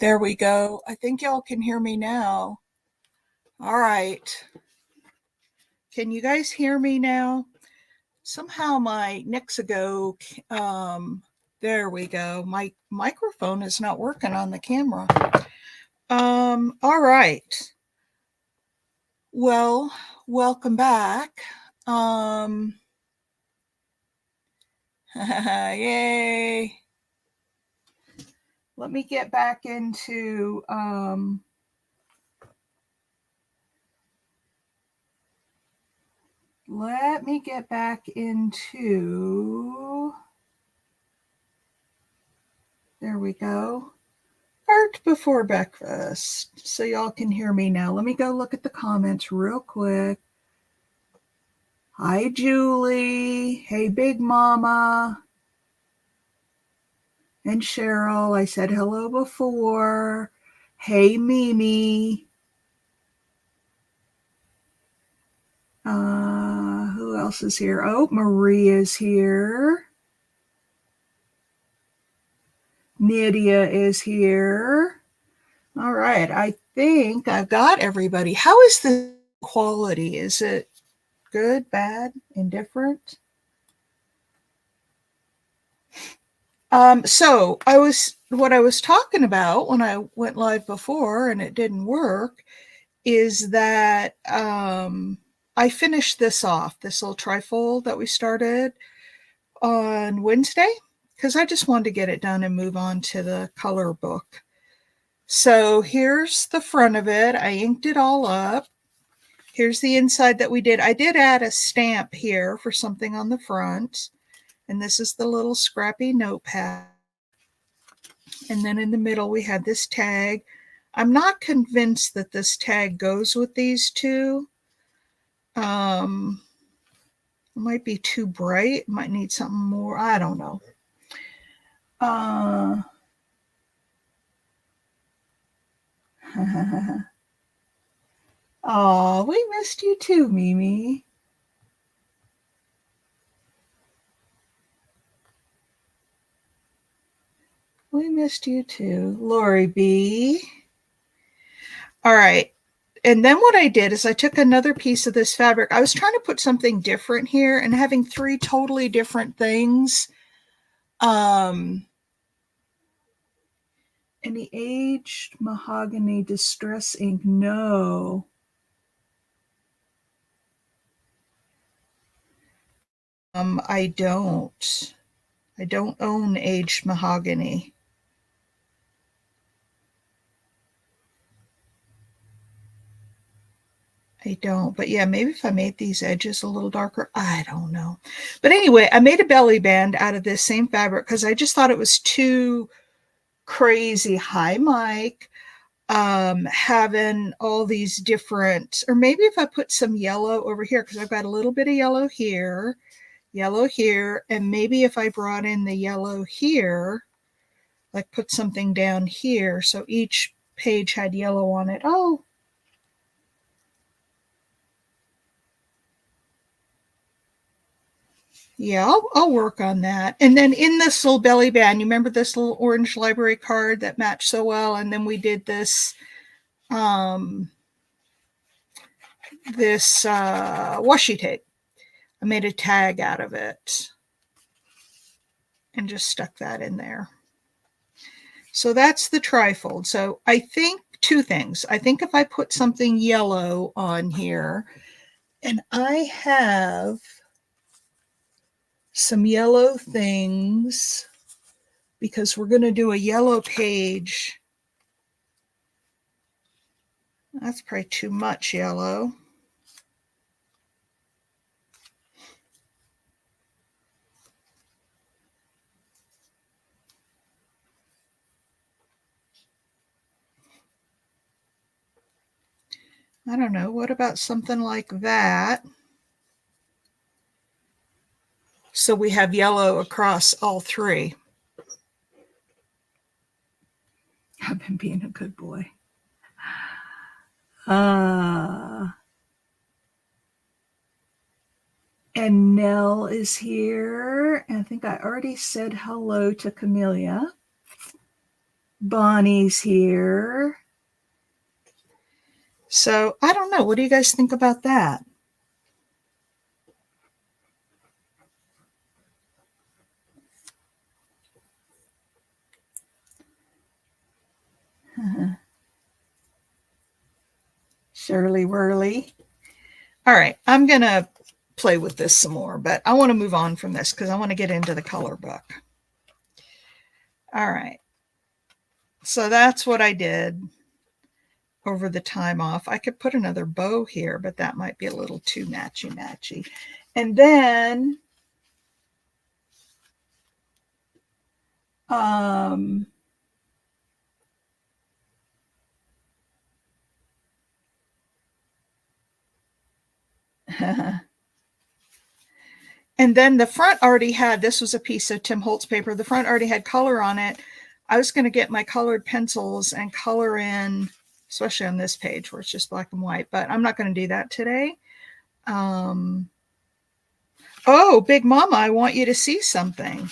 There we go. I think y'all can hear me now. All right. Can you guys hear me now? Somehow my Nexago, there we go. My microphone is not working on the camera. All right. Well, welcome back. Yay. Let me get back into, there we go. Art before breakfast. So y'all can hear me now. Let me go look at the comments real quick. Hi, Julie. Hey, Big Mama. And Cheryl. I said hello before. Hey, Mimi. Who else is here? Oh, Maria's here. Nydia is here. All right. I think I've got everybody. How is the quality? Is it good, bad, indifferent? So what I was talking about when I went live before and it didn't work is that I finished this off, this little trifold that we started on Wednesday, because I just wanted to get it done and move on to the color book. So here's the front of it. I inked it all up. Here's the inside that we did. I did add a stamp here for something on the front. And this is the little scrappy notepad. And then in the middle, we had this tag. I'm not convinced that this tag goes with these two. It might be too bright. Might need something more. I don't know. Oh, we missed you too, Mimi. We missed you too. Lori B. All right. And then what I did is I took another piece of this fabric. I was trying to put something different here and having three totally different things. Any aged mahogany distress ink? No. I don't own aged mahogany. I don't, but yeah, maybe if I made these edges a little darker, I don't know. But anyway, I made a belly band out of this same fabric because I just thought it was too crazy. Hi, Mike. Having all these different, or maybe if I put some yellow over here, because I've got a little bit of yellow here, and maybe if I brought in the yellow here, like put something down here, so each page had yellow on it. Oh, yeah, I'll work on that. And then in this little belly band, you remember this little orange library card that matched so well? And then we did this washi tape. I made a tag out of it and just stuck that in there. So that's the trifold. So I think two things. I think if I put something yellow on here, and I have some yellow things because we're going to do a yellow page. That's probably too much yellow. I don't know. What about something like that? So we have yellow across all three. I've been being a good boy. And Nell is here. And I think I already said hello to Camellia. Bonnie's here. So I don't know. What do you guys think about that? Shirley Whirly. All right, I'm going to play with this some more, but I want to move on from this because I want to get into the color book. All right. So that's what I did over the time off. I could put another bow here, but that might be a little too matchy-matchy. And then and then the front already had, this was a piece of Tim Holtz paper. The front already had color on it. I was going to get my colored pencils and color in, especially on this page where it's just black and white, but I'm not going to do that today. Oh, Big Mama, I want you to see something.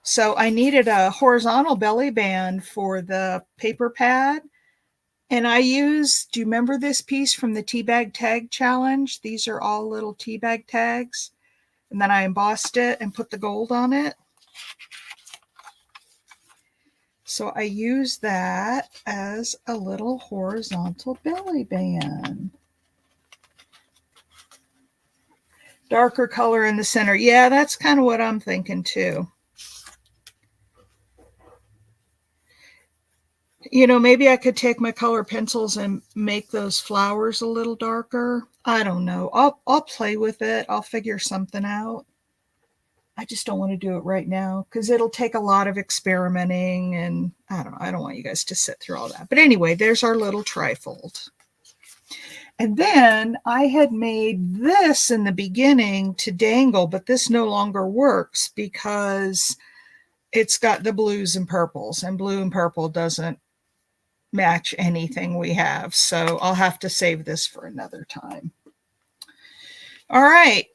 So I needed a horizontal belly band for the paper pad. And I used, do you remember this piece from the tea bag tag challenge? These are all little tea bag tags. And then I embossed it and put the gold on it. So I used that as a little horizontal belly band. Darker color in the center. Yeah, that's kind of what I'm thinking too. You know, maybe I could take my color pencils and make those flowers a little darker. I don't know. I'll play with it. I'll figure something out. I just don't want to do it right now because it'll take a lot of experimenting, and I don't know. I don't want you guys to sit through all that. But anyway, there's our little trifold. And then I had made this in the beginning to dangle, but this no longer works because it's got the blues and purples, and blue and purple doesn't match anything we have. So I'll have to save this for another time. All right.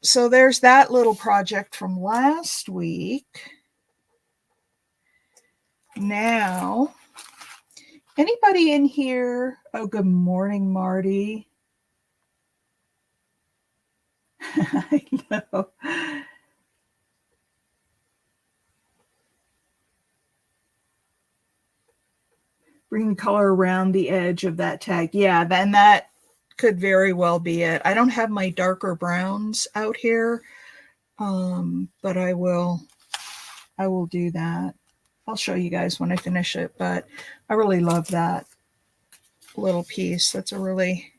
So there's that little project from last week. Now, anybody in here? Oh, good morning, Marty. I know. Bring the color around the edge of that tag. Yeah, then that could very well be it. I don't have my darker browns out here, but I will do that. I'll show you guys when I finish it, but I really love that little piece. That's a really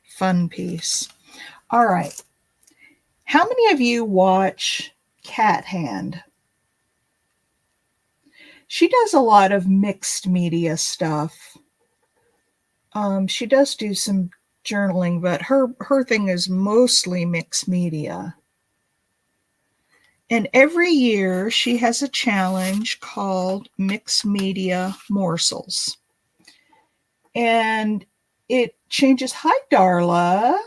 fun piece. All right. How many of you watch Cat Hand? She does a lot of mixed media stuff. She does do some journaling, but her thing is mostly mixed media. And every year she has a challenge called Mixed Media Morsels. And it changes. Hi, Darla.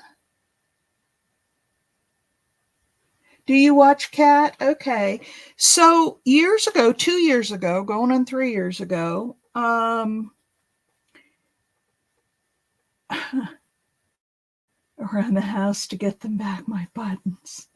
Do you watch Cat? Okay. So years ago, 2 years ago, going on 3 years ago, around the house to get them back, my buttons.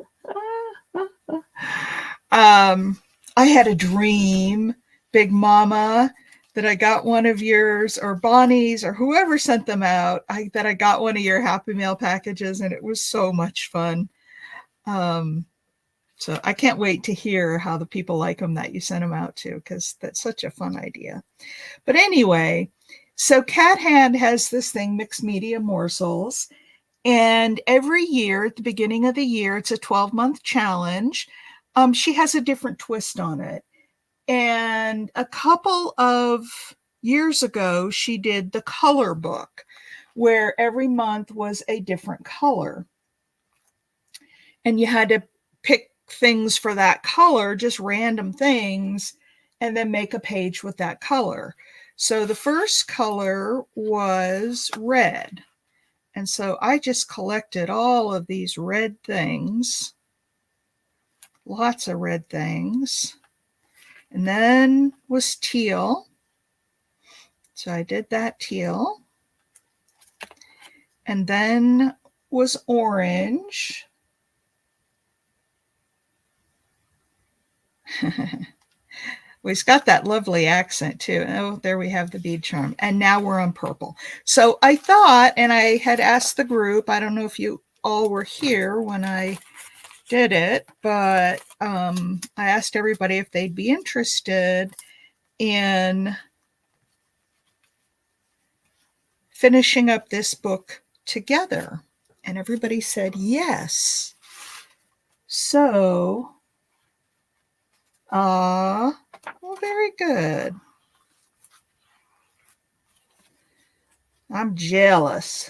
I had a dream, Big Mama, that I got one of yours, or Bonnie's, or whoever sent them out, that I got one of your Happy Mail packages, and it was so much fun. So I can't wait to hear how the people like them that you sent them out to, because that's such a fun idea. But anyway, so Cat Hand has this thing, Mixed Media Morsels, and every year at the beginning of the year, it's a 12-month challenge. She has a different twist on it. And a couple of years ago, she did the color book, where every month was a different color. And you had to pick things for that color, just random things, and then make a page with that color. So the first color was red. And so I just collected all of these red things, lots of red things. And then was teal. So I did that teal. And then was orange. Well, he's got that lovely accent too. Oh, there we have the bead charm. And now we're on purple. So I thought, and I had asked the group, I don't know if you all were here when I did it, but I asked everybody if they'd be interested in finishing up this book together. And everybody said yes. So, well, very good. I'm jealous.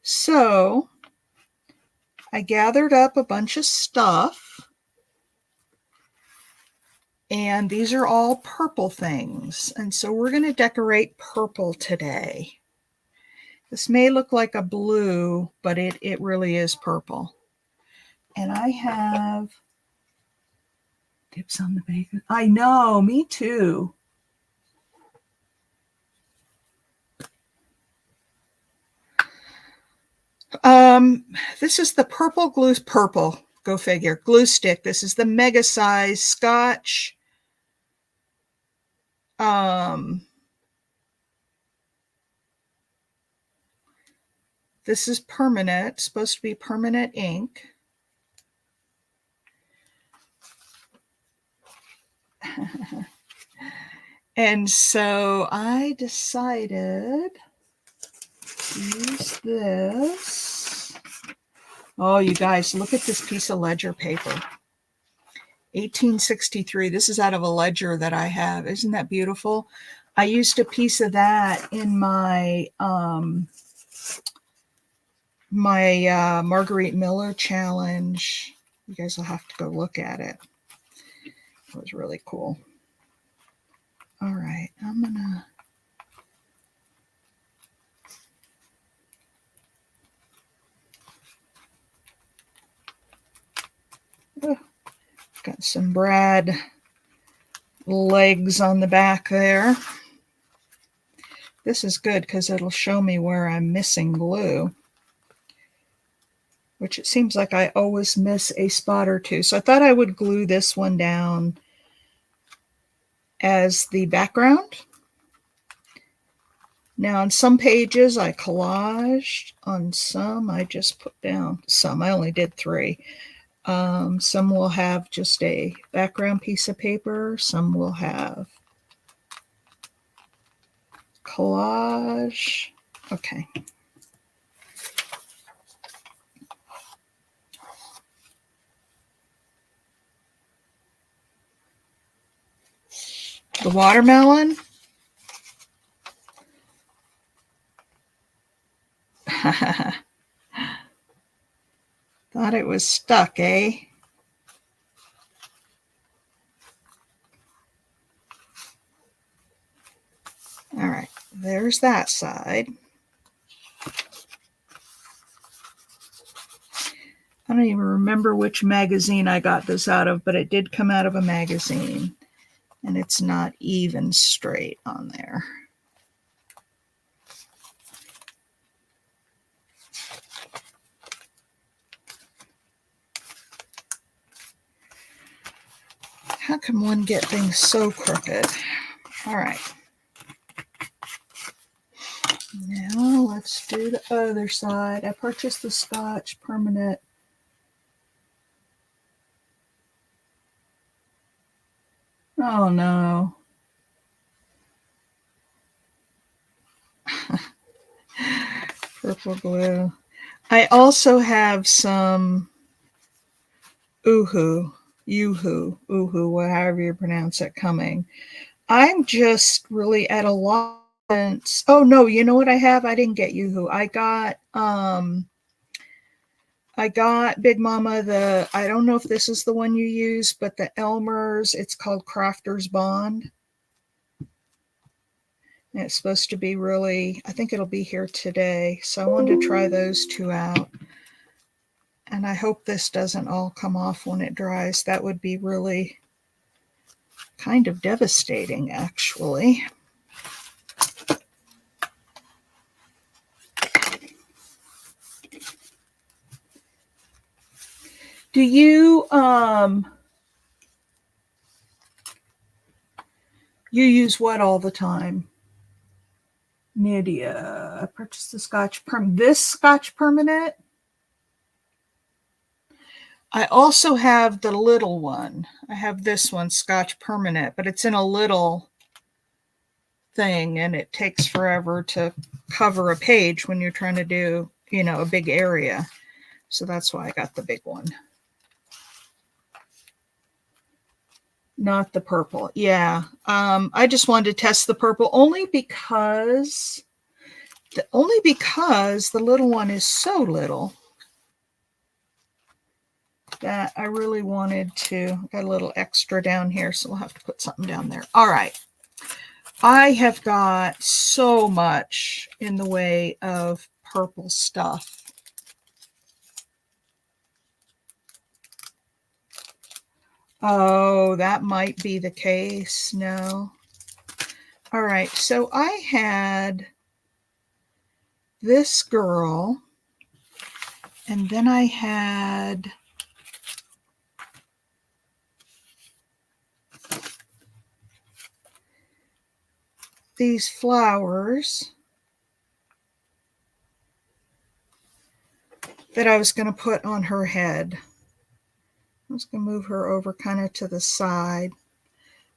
So I gathered up a bunch of stuff, and these are all purple things. And so we're going to decorate purple today. This may look like a blue, but it really is purple. And I have dips on the bacon. I know, me too. This is the purple glue, purple, go figure, glue stick. This is the mega size Scotch. This is permanent, supposed to be permanent ink. And so I decided to use this. Oh, you guys, look at this piece of ledger paper. 1863. This is out of a ledger that I have. Isn't that beautiful? I used a piece of that in my Marguerite Miller challenge. You guys will have to go look at it. It was really cool. All right, I'm gonna got some brad legs on the back there. This is good because it'll show me where I'm missing glue, which it seems like I always miss a spot or two. So I thought I would glue this one down as the background. Now on some pages I collaged, on some I just put down some. I only did 3. Some will have just a background piece of paper. Some will have collage. Okay. The watermelon. Thought it was stuck, eh? All right, there's that side. I don't even remember which magazine I got this out of, but it did come out of a magazine. And it's not even straight on there. How can one get things so crooked? All right. Now let's do the other side. I purchased the Scotch permanent. Oh no. Purple glue. I also have some Uhu, however you pronounce it, coming. I'm just really at a loss. Oh no, you know what I have? I didn't get Yoo-hoo. I got Big Mama, I don't know if this is the one you use, but the Elmer's, it's called Crafter's Bond. And it's supposed to be really, I think it'll be here today. So I wanted to try those 2 out. And I hope this doesn't all come off when it dries. That would be really kind of devastating, actually. Do you you use what all the time? Nydia, I purchased the this Scotch Permanent. I also have the little one. I have this one, Scotch Permanent, but it's in a little thing and it takes forever to cover a page when you're trying to do, you know, a big area. So that's why I got the big one. Not the purple. Yeah. I just wanted to test the purple only because the little one is so little that I really wanted to. Got a little extra down here, so we'll have to put something down there. All right. I have got so much in the way of purple stuff. Oh, that might be the case. No. All right. So I had this girl, and then I had these flowers that I was going to put on her head. I was going to move her over kind of to the side.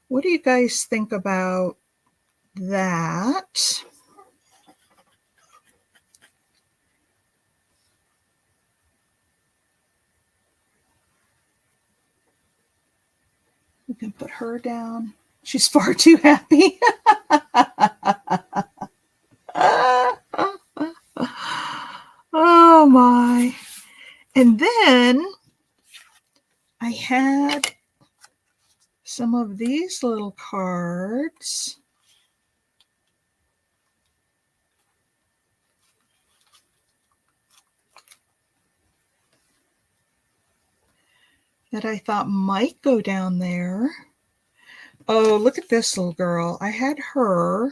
What do you guys think about that? We can put her down. She's far too happy. Oh my. And then I had some of these little cards. That I thought might go down there. Oh, look at this little girl. I had her.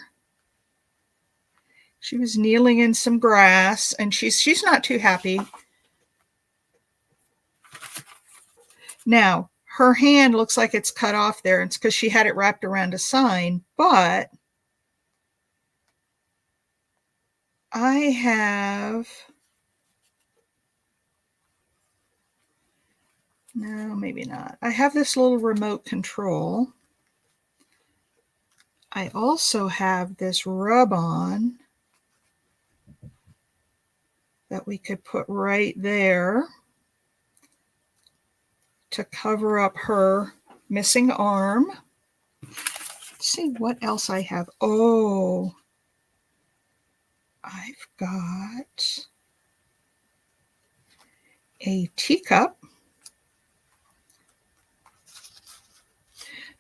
She was kneeling in some grass, and she's not too happy. Now, her hand looks like it's cut off there. It's because she had it wrapped around a sign, but I have... No, maybe not. I have this little remote control. I also have this rub-on that we could put right there to cover up her missing arm. Let's see what else I have. Oh, I've got a teacup.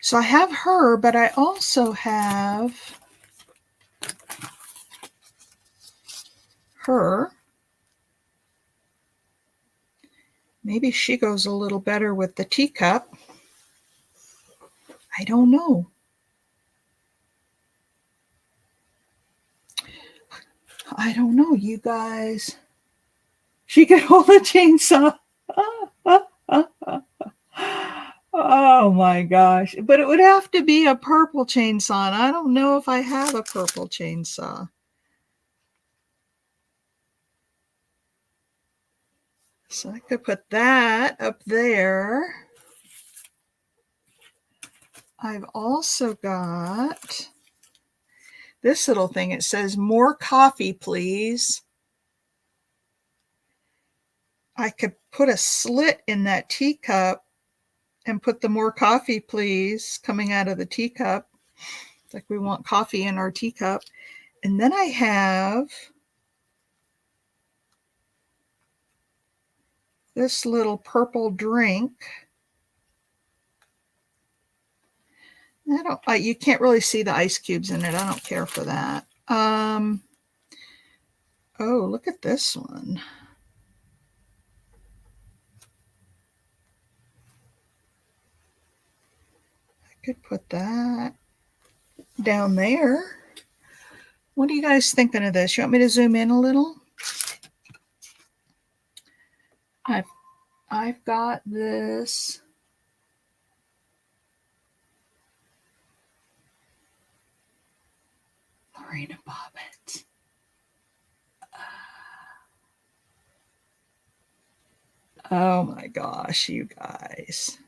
So I have her, but I also have her. Maybe she goes a little better with the teacup. I don't know. I don't know, you guys. She could hold a chainsaw. Oh my gosh. But it would have to be a purple chainsaw. And I don't know if I have a purple chainsaw. So I could put that up there. I've also got this little thing. It says, "More coffee, please." I could put a slit in that teacup and put the "More coffee, please" coming out of the teacup. It's like we want coffee in our teacup. And then I have this little purple drink. You can't really see the ice cubes in it. I don't care for that. Oh, look at this one. Could put that down there. What are you guys thinking of this? You want me to zoom in a little? I've got this. Lorena Bobbitt. Oh my gosh, you guys.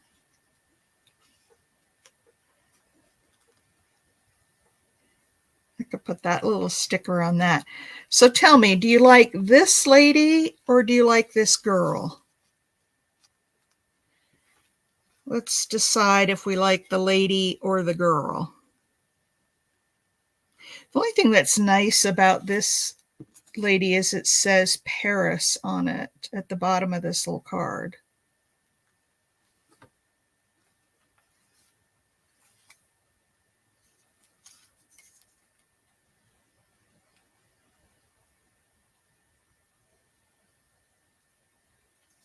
I could put that little sticker on that. So tell me, do you like this lady or do you like this girl? Let's decide if we like the lady or the girl. The only thing that's nice about this lady is it says Paris on it at the bottom of this little card.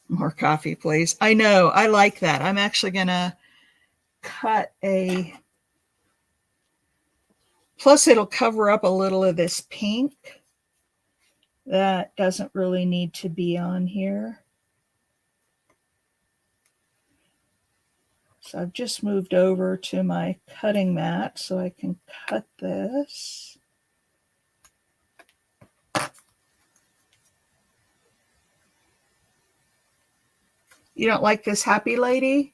More coffee, please. I know, I like that. I'm actually gonna cut a, plus it'll cover up a little of this pink that doesn't really need to be on here. So I've just moved over to my cutting mat so I can cut this. You don't like this happy lady?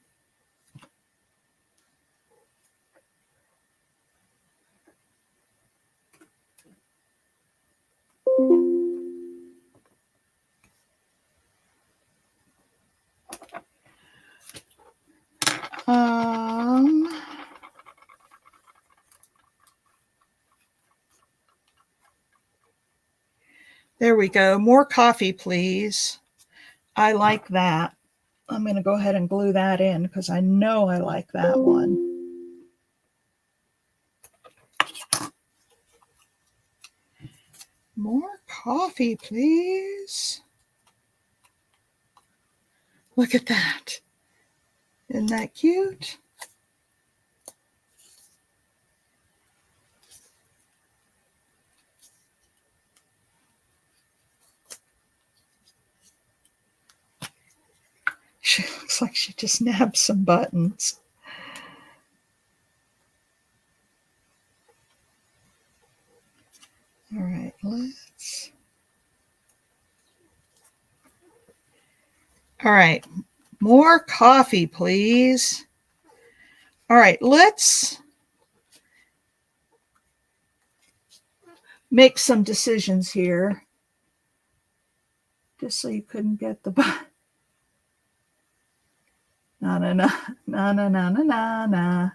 There we go. More coffee, please. I like that. I'm going to go ahead and glue that in because I know I like that one. More coffee, please. Look at that. Isn't that cute? She looks like she just nabbed some buttons. All right, let's. All right, more coffee, please. All right, let's make some decisions here. Just so you couldn't get the button. Na na na na na na na na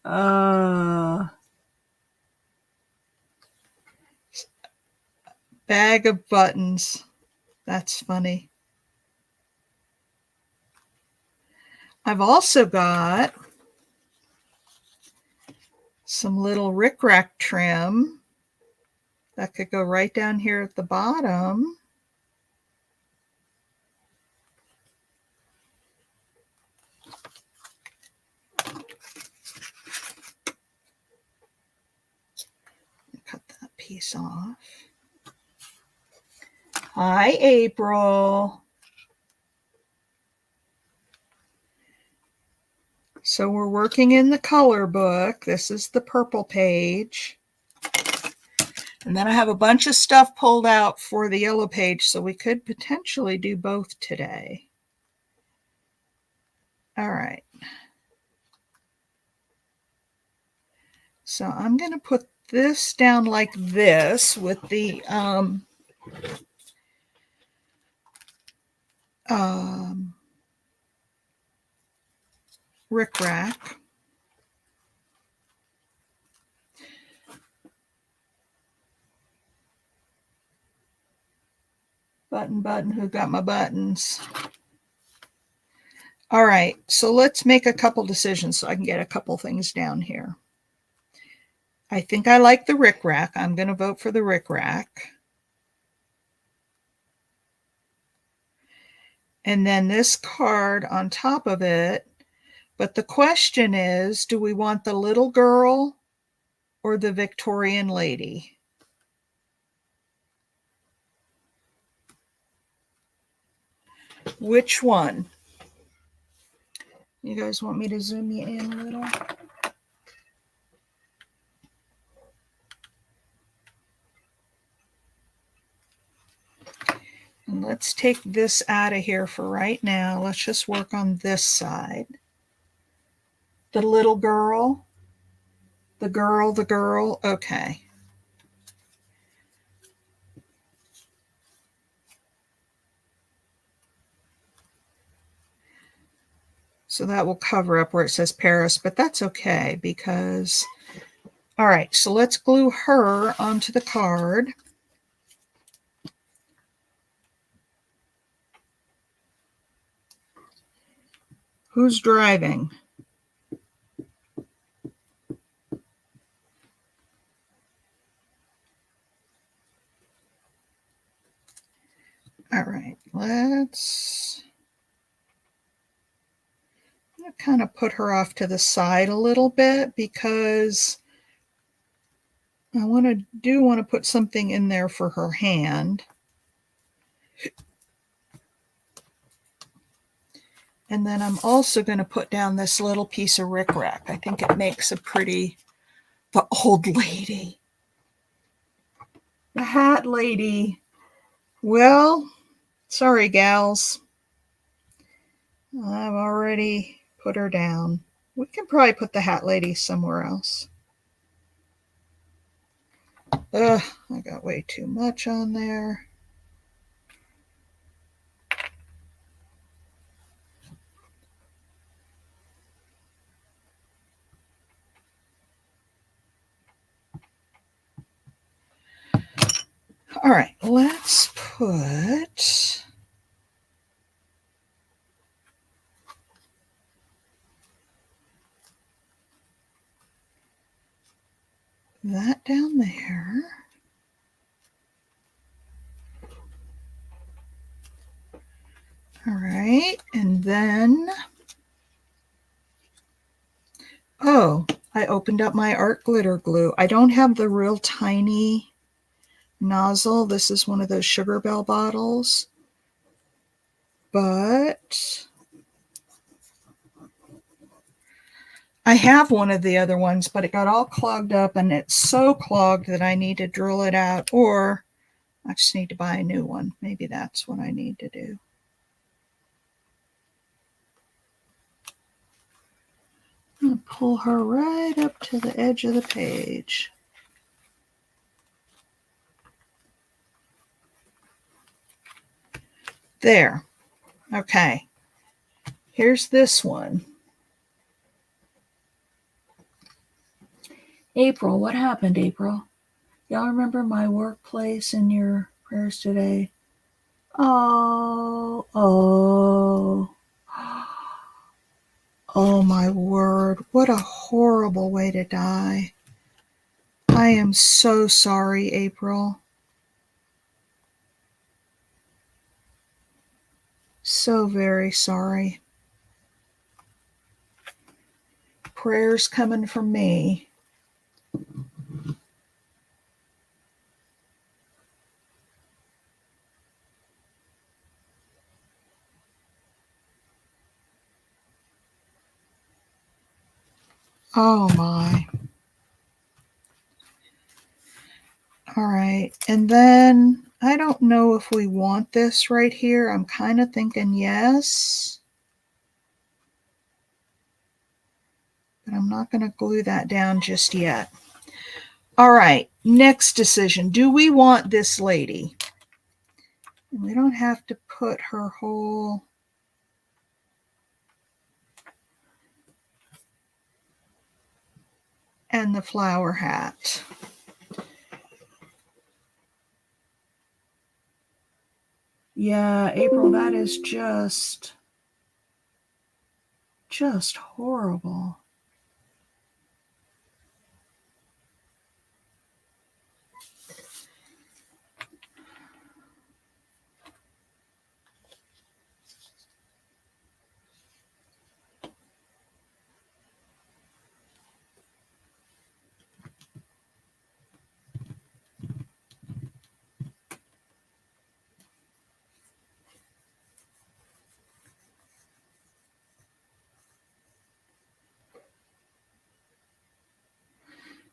na. Bag of buttons. That's funny. I've also got some little rickrack trim that could go right down here at the bottom. Cut that piece off. Hi, April. So we're working in the color book. This is the purple page. And then I have a bunch of stuff pulled out for the yellow page, so we could potentially do both today. All right. So I'm going to put this down like this with the rickrack. Button, who got my buttons? All right, so let's make a couple decisions so I can get a couple things down here. I think I like the rickrack. I'm going to vote for the rickrack. And then this card on top of it, But the question is, do we want the little girl or the Victorian lady? Which one? You guys want me to zoom you in a little? And let's take this out of here for right now. Let's just work on this side. The little girl, the girl, okay. So that will cover up where it says Paris, but that's okay because, all right, so let's glue her onto the card. Who's driving? All right, let's kind of put her off to the side a little bit because I want to put something in there for her hand. And then I'm also going to put down this little piece of rickrack. I think it makes a pretty, the old lady. The hat lady. Well, sorry, gals. I've already put her down. We can probably put the hat lady somewhere else. Ugh, I got way too much on there. All right, let's put that down there. All right, and then, oh, I opened up my art glitter glue. I don't have the real tiny nozzle. This is one of those Sugar Bell bottles, but I have one of the other ones, but it got all clogged up and it's so clogged that I need to drill it out, or I just need to buy a new one. Maybe that's what I need to do. I'm going to pull her right up to the edge of the page. There. Okay. Here's this one. April, what happened, April? Y'all remember my workplace in your prayers today? Oh. Oh my word, what a horrible way to die. I am so sorry, April. So very sorry. Prayers coming from me. Oh my. All right, and then I don't know if we want this right here. I'm kind of thinking yes. But I'm not going to glue that down just yet. All right, next decision. Do we want this lady? And we don't have to put her whole... and the flower hat. Yeah, April, that is just horrible.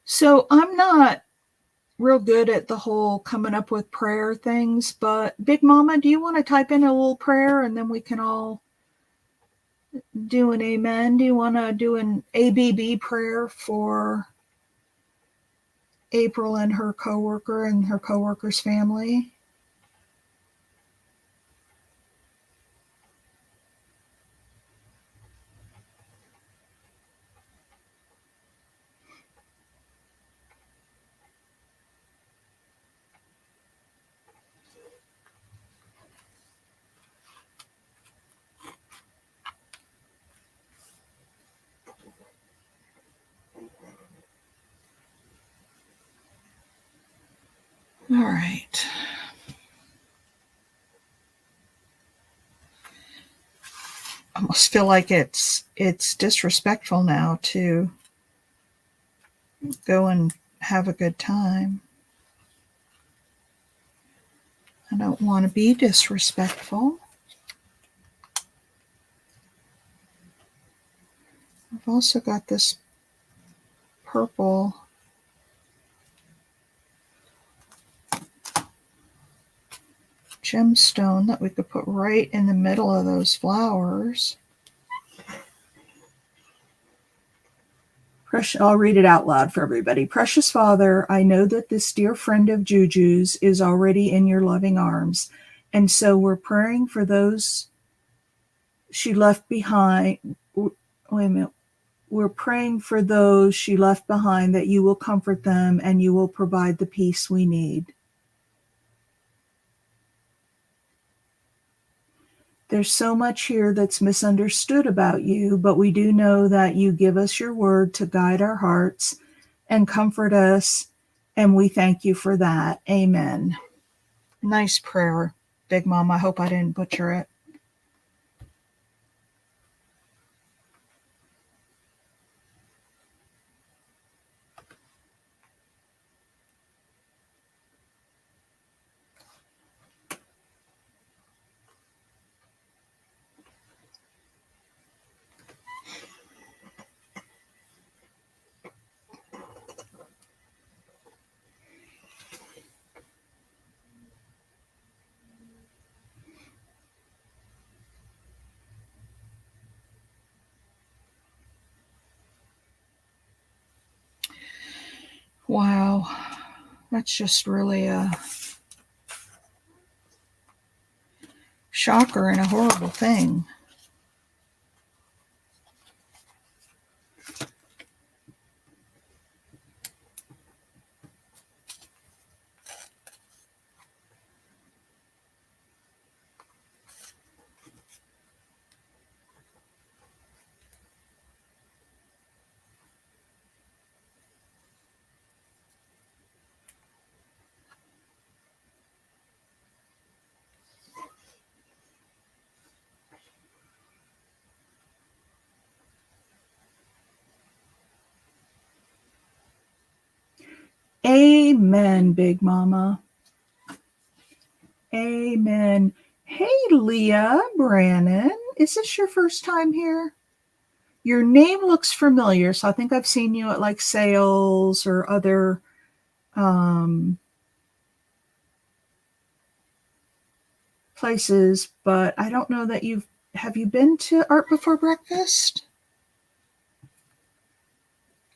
So I'm not real good at the whole coming up with prayer things, but Big Mama, do you want to type in a little prayer and then we can all do an amen? Do you want to do an ABB prayer for April and her coworker and her coworker's family? All right. I almost feel like it's disrespectful now to go and have a good time. I don't want to be disrespectful. I've also got this purple gemstone that we could put right in the middle of those flowers. I'll read it out loud for everybody. Precious Father, I know that this dear friend of Juju's is already in your loving arms. And so we're praying for those she left behind. Wait a minute. We're praying for those she left behind, that you will comfort them and you will provide the peace we need. There's so much here that's misunderstood about you, but we do know that you give us your word to guide our hearts and comfort us, and we thank you for that. Amen. Nice prayer, Big Mom. I hope I didn't butcher it. Wow, that's just really a shocker and a horrible thing. Amen, Big Mama. Amen. Hey, Leah Brannon. Is this your first time here? Your name looks familiar, so I think I've seen you at like sales or other places, but I don't know that have you been to Art Before Breakfast?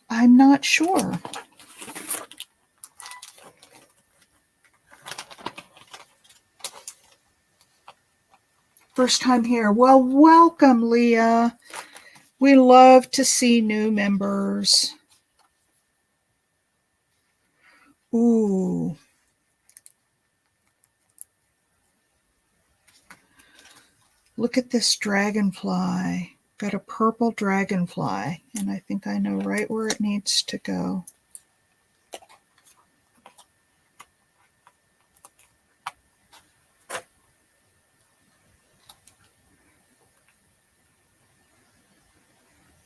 I'm not sure. First time here. Well, welcome, Leah. We love to see new members. Ooh. Look at this dragonfly. Got a purple dragonfly, and I think I know right where it needs to go.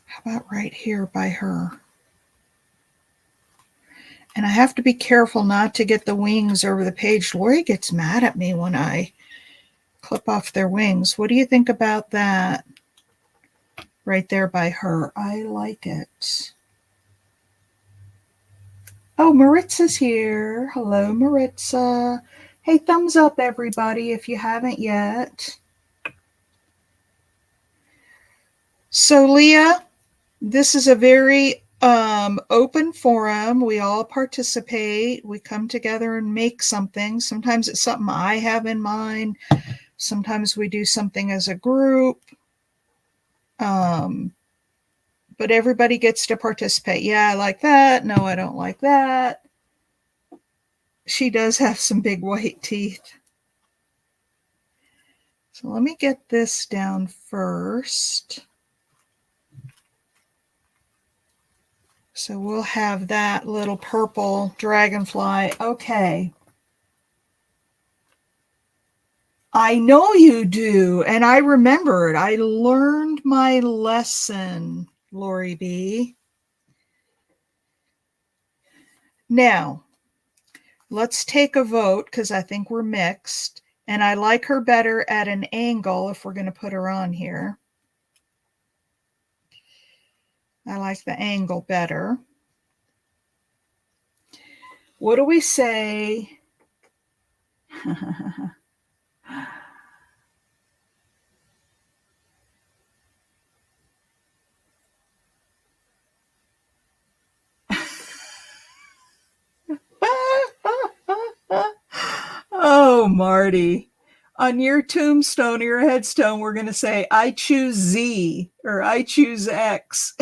How about right here by her? And I have to be careful not to get the wings over the page. Lori gets mad at me when I clip off their wings. What do you think about that? Right there by her. I like it. Oh, Maritza's here. Hello, Maritza. Hey, thumbs up, everybody, if you haven't yet. So, Leah, this is a very open forum. We all participate. We come together and make something. Sometimes it's something I have in mind. Sometimes we do something as a group. But everybody gets to participate. Yeah, I like that. No, I don't like that. She does have some big white teeth. So let me get this down first. So we'll have that little purple dragonfly. Okay. I know you do. And I remembered. I learned my lesson, Lori B. Now, let's take a vote because I think we're mixed. And I like her better at an angle if we're going to put her on here. I like the angle better. What do we say? Oh, Marty. On your tombstone or your headstone, we're going to say, I choose Z or I choose X.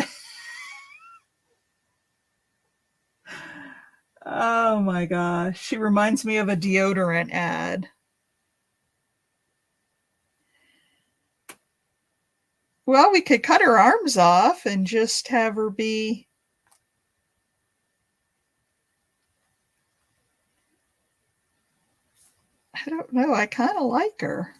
Oh my gosh. She reminds me of a deodorant ad. Well, we could cut her arms off and just have her be. I don't know. I kind of like her.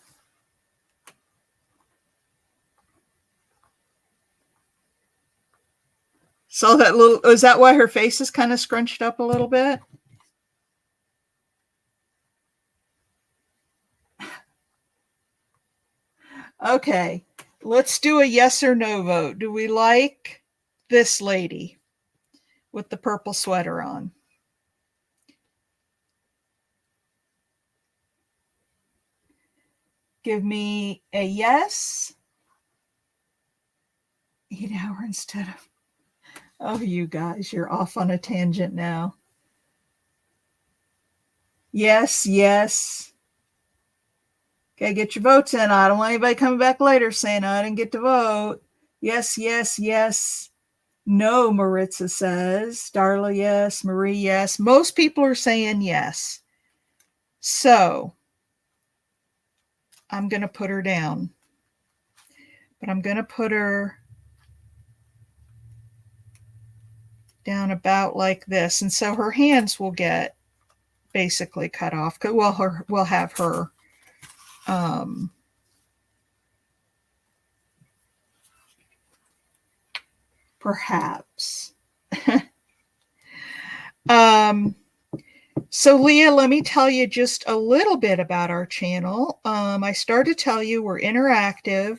So that little, is that why her face is kind of scrunched up a little bit? Okay, let's do a yes or no vote. Do we like this lady with the purple sweater on? Give me a yes. 8 hour instead of. Oh, you guys, you're off on a tangent now. Yes, yes. Okay, get your votes in. I don't want anybody coming back later saying I didn't get to vote. Yes, yes, yes. No, Maritza says. Darla, yes. Marie, yes. Most people are saying yes. So I'm going to put her down. But I'm going to put her down about like this. And so her hands will get basically cut off. Well, we'll have her perhaps. So Leah, let me tell you just a little bit about our channel. I started to tell you we're interactive.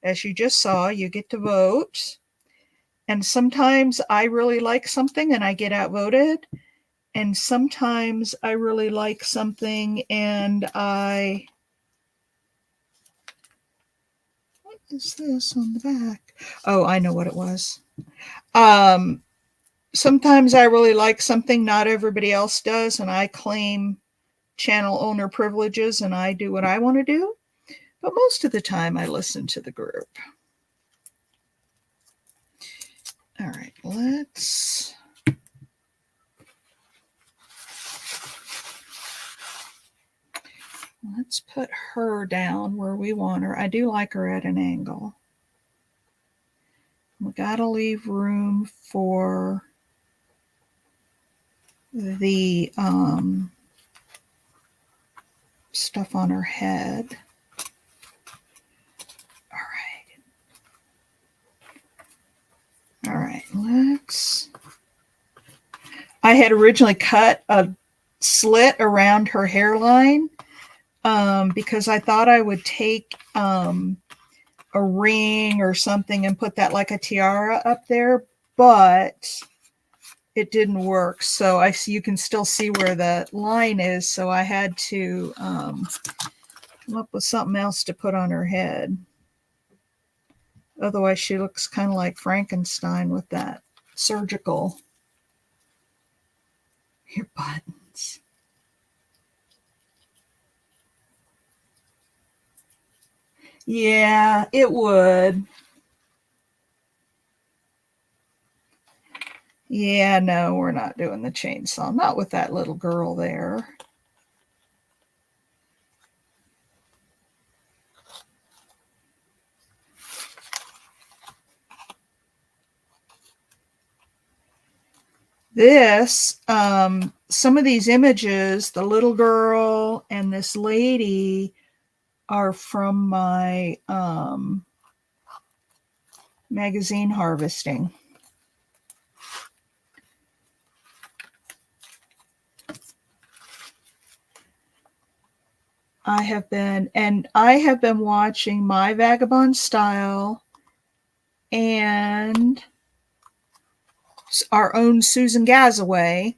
As you just saw, you get to vote. And sometimes I really like something and I get outvoted. And sometimes I really like something and I. What is this on the back? Oh, I know what it was. Sometimes I really like something not everybody else does, and I claim channel owner privileges and I do what I want to do. But most of the time I listen to the group. All right, let's put her down where we want her. I do like her at an angle. We got to leave room for the stuff on her head. All right, let's. I had originally cut a slit around her hairline because I thought I would take a ring or something and put that like a tiara up there, but it didn't work. So I see, you can still see where the line is. So I had to come up with something else to put on her head. Otherwise she looks kind of like Frankenstein with that surgical ear buttons. Yeah, it would. Yeah, no, we're not doing the chainsaw. Not with that little girl there. This, some of these images, the little girl and this lady, are from my magazine harvesting. I have been watching My Vagabond Style and our own Susan Gazaway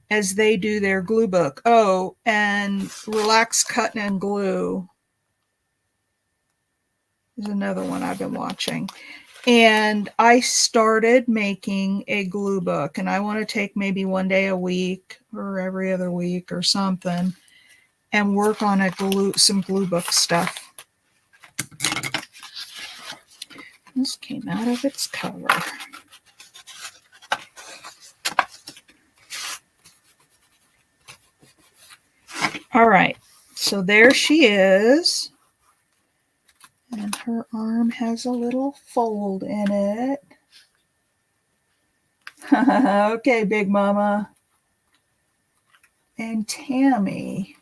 as they do their glue book. Oh, and Relax Cut and Glue is another one I've been watching. And I started making a glue book, and I want to take maybe one day a week or every other week or something and work on some glue book stuff. This came out of its cover. All right, so there she is. And her arm has a little fold in it. Okay, Big Mama. And Tammy.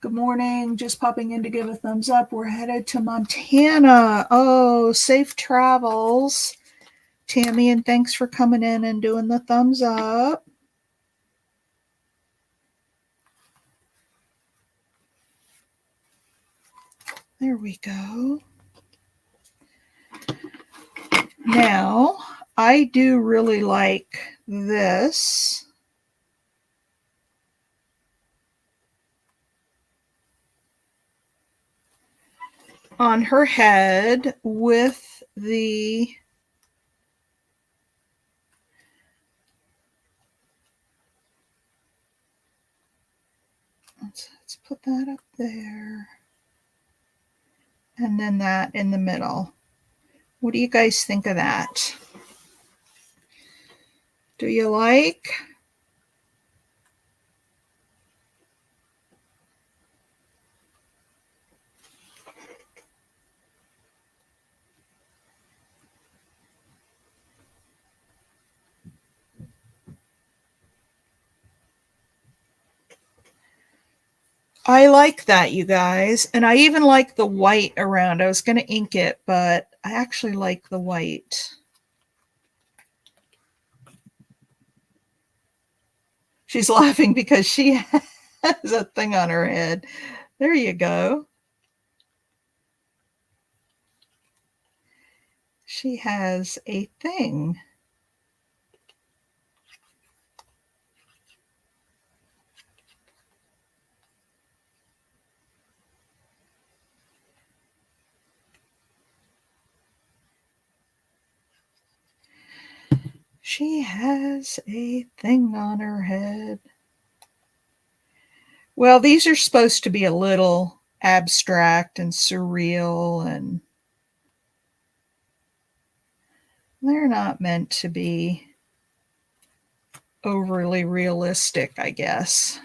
Good morning. Just popping in to give a thumbs up. We're headed to Montana. Oh, safe travels, Tammy, and thanks for coming in and doing the thumbs up. There we go. Now, I do really like this. On her head with the let's put that up there. And then that in the middle. What do you guys think of that? Do you like? I like that, you guys. And I even like the white around. I was going to ink it, but I actually like the white. She's laughing because she has a thing on her head. There you go. She has a thing. She has a thing on her head. Well, these are supposed to be a little abstract and surreal, and they're not meant to be overly realistic, I guess.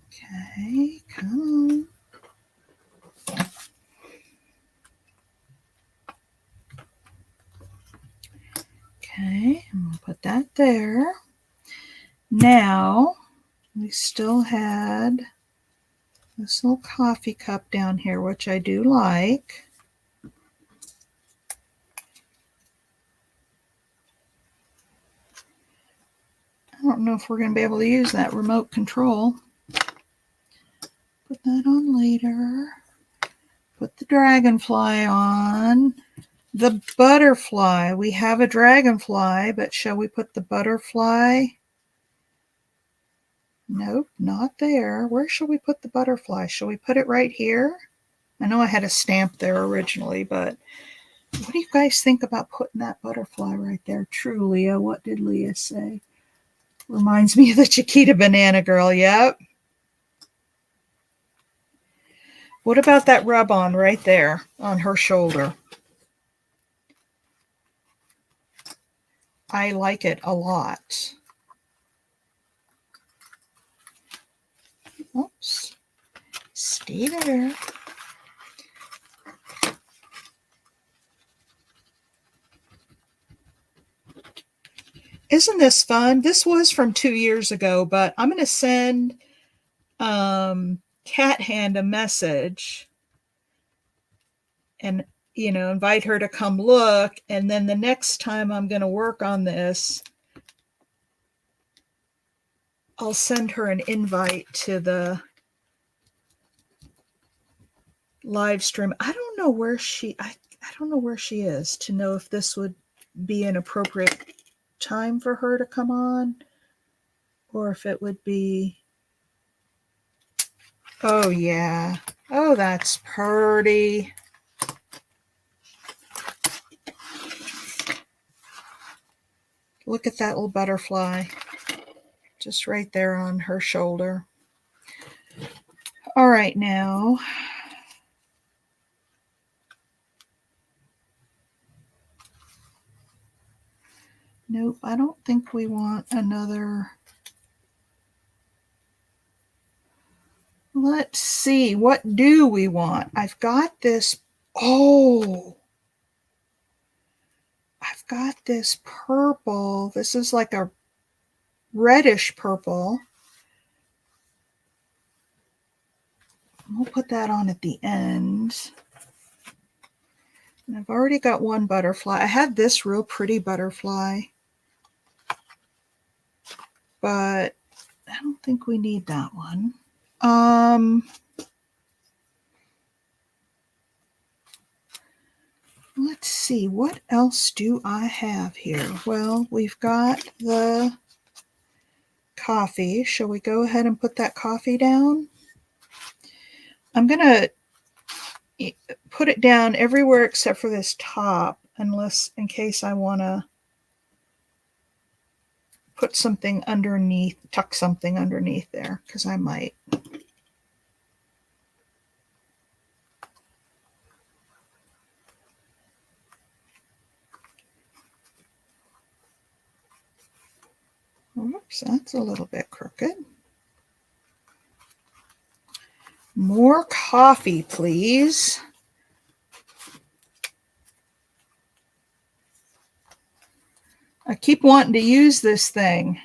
Okay, come on. Okay, I'm going to put that there. Now, we still had this little coffee cup down here, which I do like. I don't know if we're going to be able to use that remote control. Put that on later. Put the dragonfly on. The butterfly. We have a dragonfly, but shall we put the butterfly? Nope, not there. Where shall we put the butterfly? Shall we put it right here? I know I had a stamp there originally, but what do you guys think about putting that butterfly right there? True, Leah. What did Leah say? Reminds me of the Chiquita Banana Girl. Yep. What about that rub-on right there on her shoulder? I like it a lot. Oops. Stay there. Isn't this fun? This was from 2 years ago, but I'm going to send Cat Hand a message and, you know, invite her to come look. And then the next time I'm going to work on this, I'll send her an invite to the live stream. I don't know where she is to know if this would be an appropriate time for her to come on or if it would be. Oh yeah. Oh, that's pretty. Look at that little butterfly just right there on her shoulder. All right, now nope, I don't think we want another. Let's see, what do we want? I've got this. Oh, I've got this purple. This is like a reddish purple. We'll put that on at the end. And I've already got one butterfly. I had this real pretty butterfly, but I don't think we need that one. Let's see, what else do I have here? Well, we've got the coffee. Shall we go ahead and put that coffee down? I'm going to put it down everywhere except for this top, unless in case I want to put something underneath, tuck something underneath there, because I might. Oops, that's a little bit crooked. More coffee, please. I keep wanting to use this thing.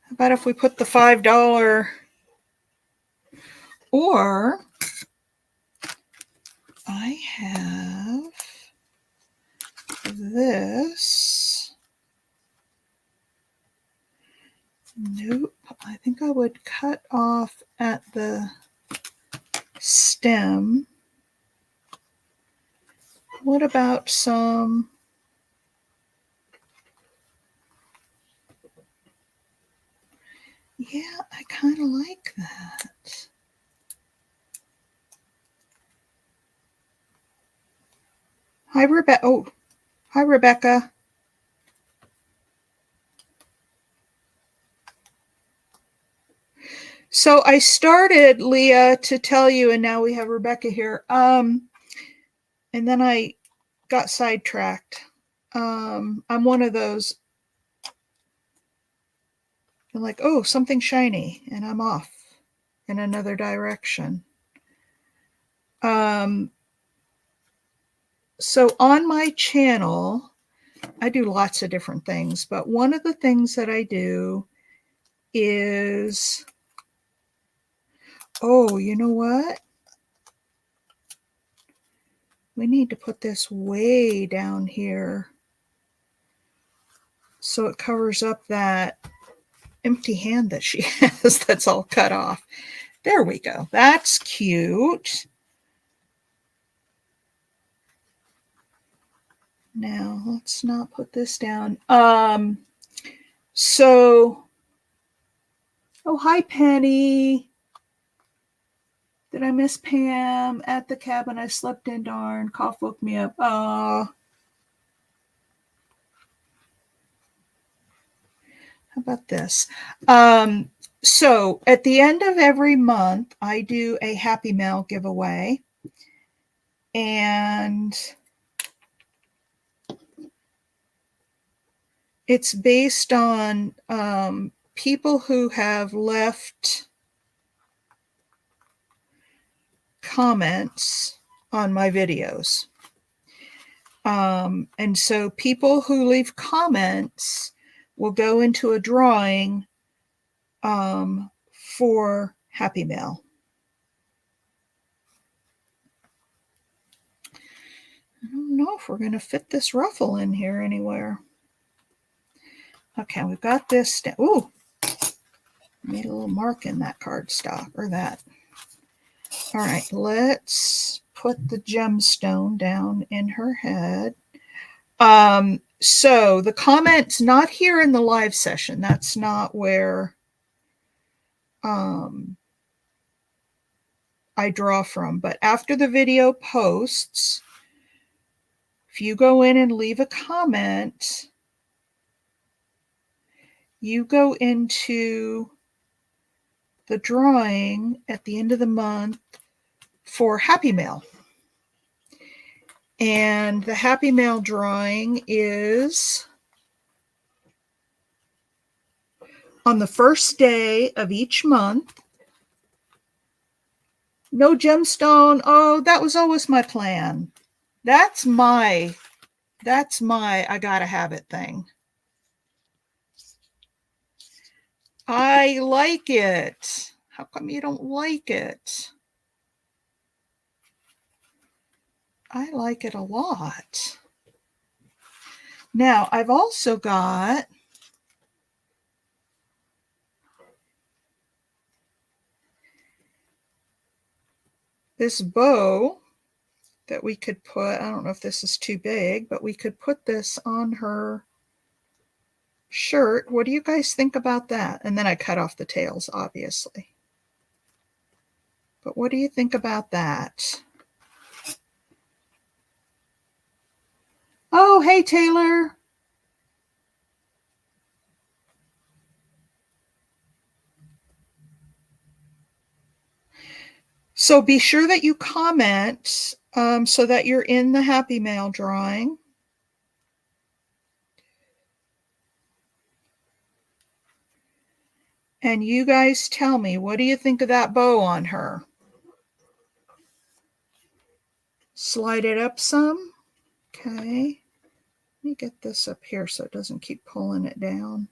How about if we put the $5 or I have this. Nope, I think I would cut off at the stem. What about some? Yeah, I kind of like that. Hi, Rebecca. Oh, hi, Rebecca. So I started, Leah, to tell you, and now we have Rebecca here. And then I got sidetracked. I'm one of those. I'm like, oh, something shiny, and I'm off in another direction. So on my channel, I do lots of different things, but one of the things that I do is, oh, you know what? We need to put this way down here so it covers up that empty hand that she has that's all cut off. There we go. That's cute. Now, let's not put this down. So, oh, hi, Penny. Did I miss Pam at the cabin? I slept in, darn. Cough woke me up. How about this? So at the end of every month, I do a Happy Mail giveaway. And it's based on people who have left comments on my videos. And so people who leave comments will go into a drawing for Happy Mail. I don't know if we're going to fit this ruffle in here anywhere. Okay, we've got this. Ooh, made a little mark in that cardstock, or that. All right, let's put the gemstone down in her head. So the comment's not here in the live session. That's not where I draw from. But after the video posts, if you go in and leave a comment, you go into the drawing at the end of the month for Happy Mail. And the Happy Mail drawing is on the first day of each month. No gemstone. Oh, that was always my plan. That's my I gotta have it thing. I like it. How come you don't like it? I like it a lot. Now, I've also got this bow that we could put. I don't know if this is too big, but we could put this on her shirt. What do you guys think about that? And then I cut off the tails, obviously. But what do you think about that? Oh, hey, Taylor. So be sure that you comment so that you're in the Happy Mail drawing. And you guys tell me, what do you think of that bow on her? Slide it up some. Okay. Let me get this up here so it doesn't keep pulling it down.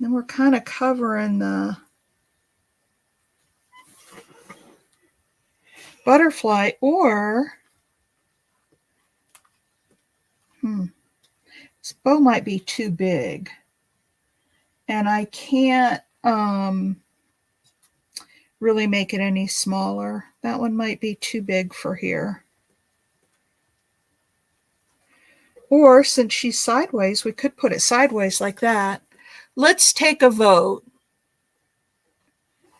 Then we're kind of covering the butterfly, or this bow might be too big. And I can't really make it any smaller. That one might be too big for here. Or since she's sideways, we could put it sideways like that. Let's take a vote.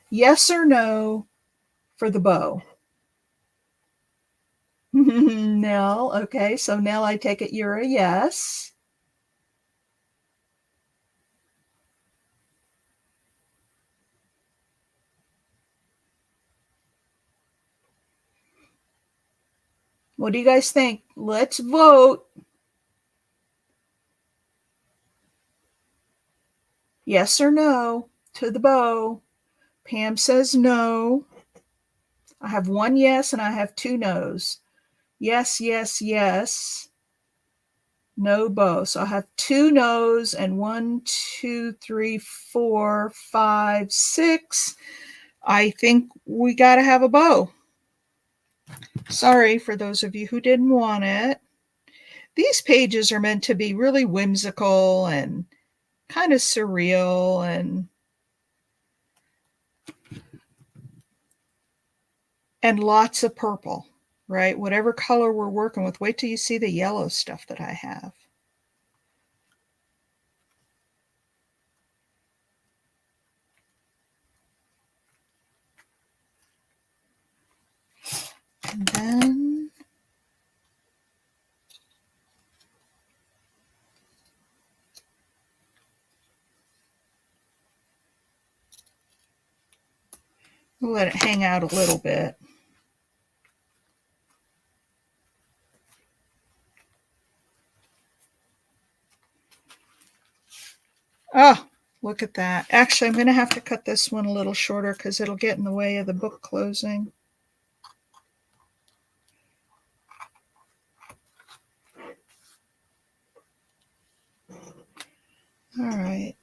Yes or no for the bow? Nell. Okay, so Nell, I take it you're a yes. What do you guys think? Let's vote. Yes or no to the bow? Pam says no. I have one yes and I have two no's. Yes, yes, yes. No bow. So I have two no's and 1, 2, 3, 4, 5, 6. I think we got to have a bow. Sorry for those of you who didn't want it. These pages are meant to be really whimsical and kind of surreal and lots of purple, right? Whatever color we're working with. Wait till you see the yellow stuff that I have. And then we'll let it hang out a little bit. Oh, look at that. Actually, I'm going to have to cut this one a little shorter because it'll get in the way of the book closing. All right.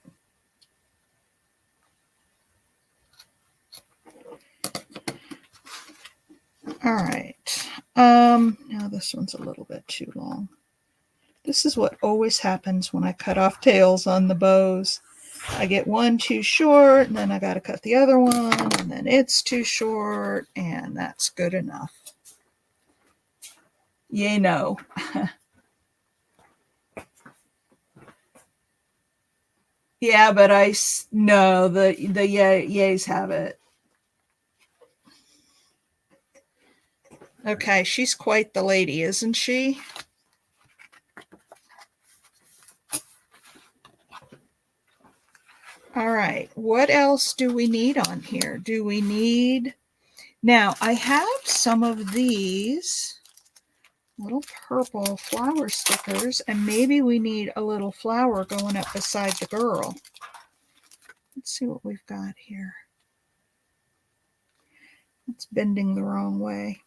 All right. Now this one's a little bit too long. This is what always happens when I cut off tails on the bows. I get one too short, and then I got to cut the other one, and then it's too short, and that's good enough. Yay, no. Yeah, but no, the yays have it. Okay, she's quite the lady, isn't she? All right, what else do we need on here? Do we need... Now, I have some of these little purple flower stickers, and maybe we need a little flower going up beside the girl. Let's see what we've got here. It's bending the wrong way.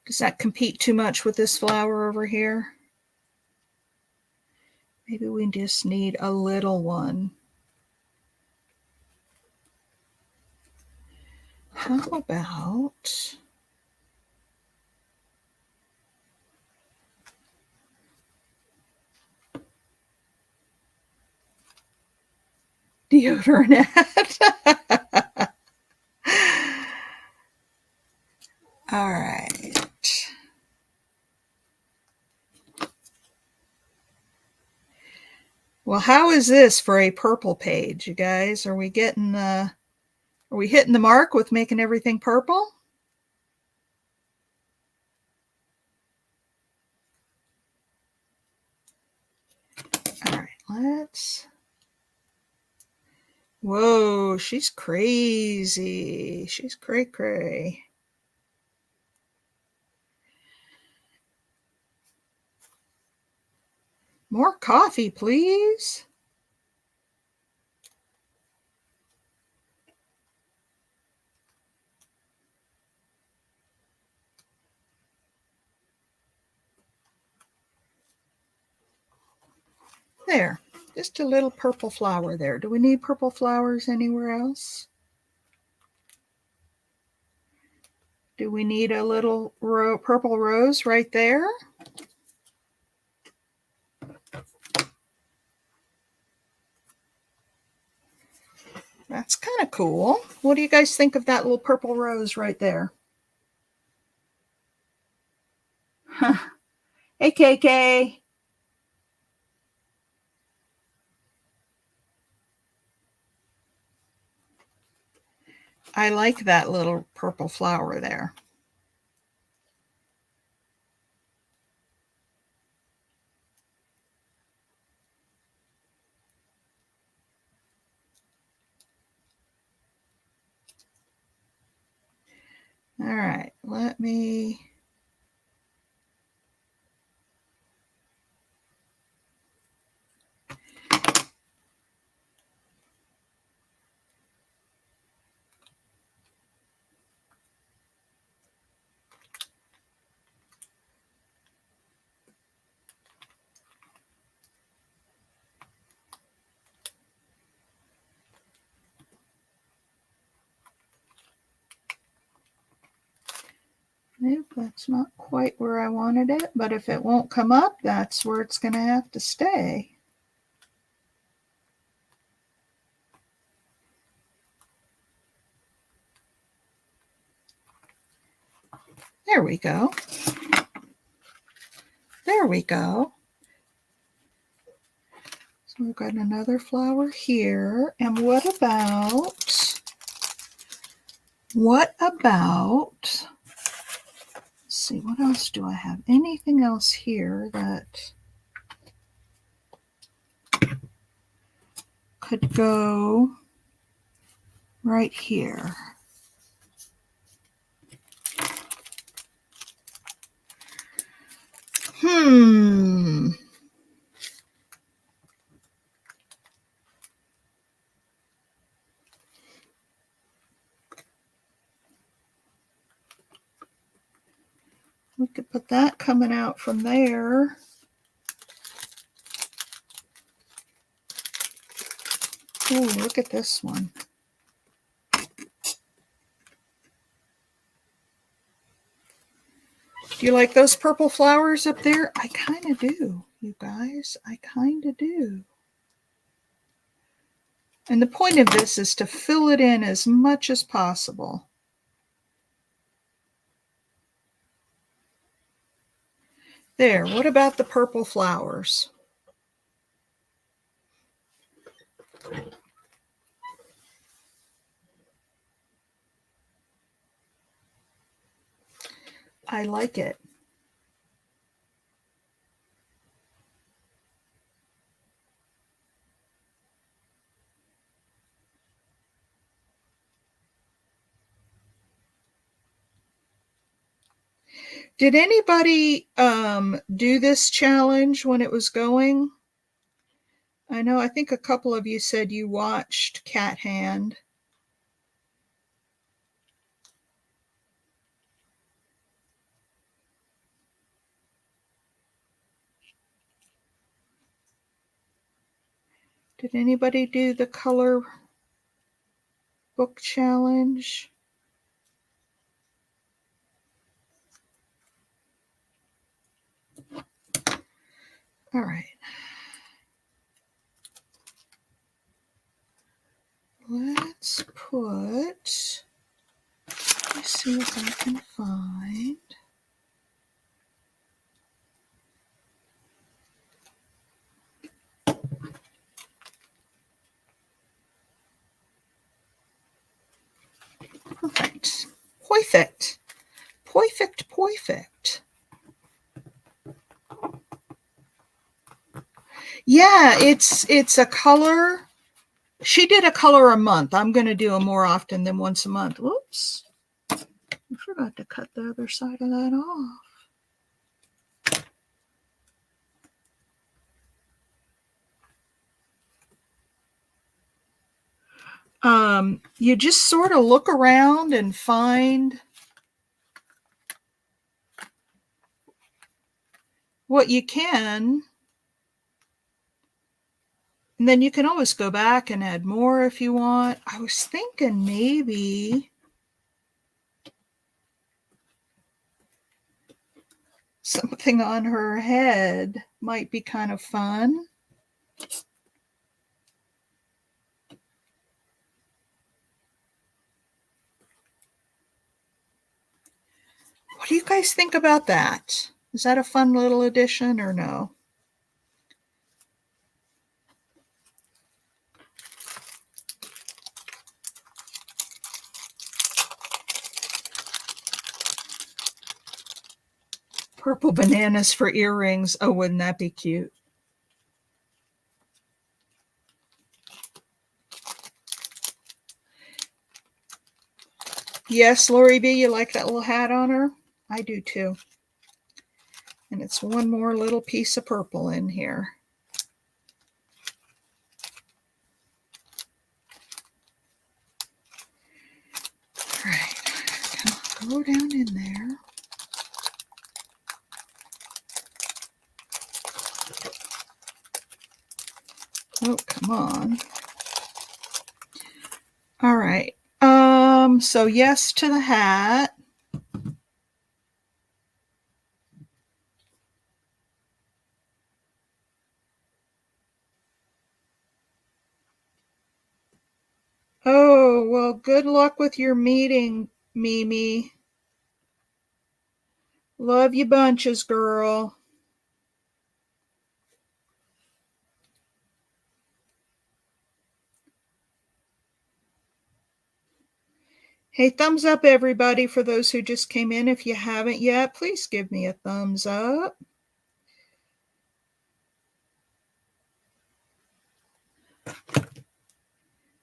Does that compete too much with this flower over here? Maybe we just need a little one. How about... deodorant ad? All right. Well, how is this for a purple page, you guys? Are we hitting the mark with making everything purple? All right, let's... Whoa, she's crazy. She's cray-cray. More coffee, please. There, just a little purple flower there. Do we need purple flowers anywhere else? Do we need a little purple rose right there? That's kind of cool. What do you guys think of that little purple rose right there? Hey, KK. I like that little purple flower there. All right, let me... That's not quite where I wanted it, but if it won't come up, that's where it's going to have to stay. There we go. There we go. So we've got another flower here. And what about, let's see, what else do I have? Anything else here that could go right here? We could put that coming out from there. Oh, look at this one. Do you like those purple flowers up there? I kind of do, you guys. I kind of do. And the point of this is to fill it in as much as possible. There, what about the purple flowers? I like it. Did anybody do this challenge when it was going? I think a couple of you said you watched Cat Hand. Did anybody do the color book challenge? All right. Let's see if I can find. Perfect. Perfect. Perfect. Perfect. Yeah, it's a color. She did a color a month. I'm going to do them more often than once a month. Whoops. I forgot to cut the other side of that off. You just sort of look around and find what you can. And then you can always go back and add more if you want. I was thinking maybe something on her head might be kind of fun. What do you guys think about that? Is that a fun little addition or no? Purple bananas for earrings. Oh, wouldn't that be cute? Yes, Lori B, you like that little hat on her? I do too. And it's one more little piece of purple in here. All right, go down in there. Oh, come on. All right. So yes to the hat. Well, good luck with your meeting, Mimi. Love you bunches, girl. Hey, thumbs up, everybody, for those who just came in. If you haven't yet, please give me a thumbs up.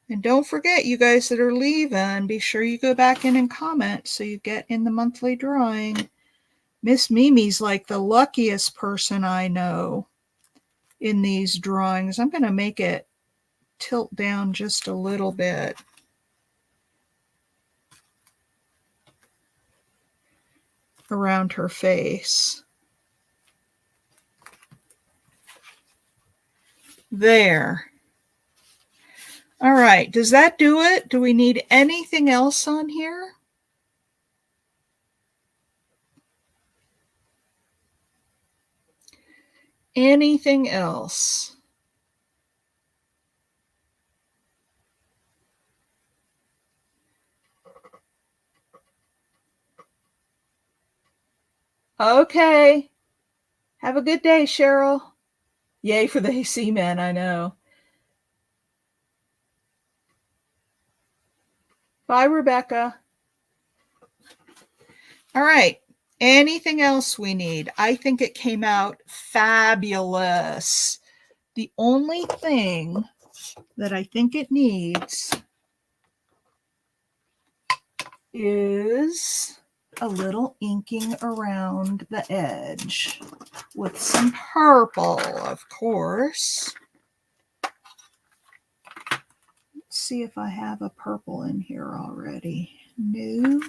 And don't forget, you guys that are leaving, be sure you go back in and comment so you get in the monthly drawing. Miss Mimi's like the luckiest person I know in these drawings. I'm going to make it tilt down just a little bit. Around her face. There. All right, does that do it? Do we need anything else on here? Anything else? Okay. Have a good day, Cheryl. Yay for the AC man, I know. Bye, Rebecca. All right. Anything else we need? I think it came out fabulous. The only thing that I think it needs is a little inking around the edge with some purple, of course. Let's see if I have a purple in here already. No.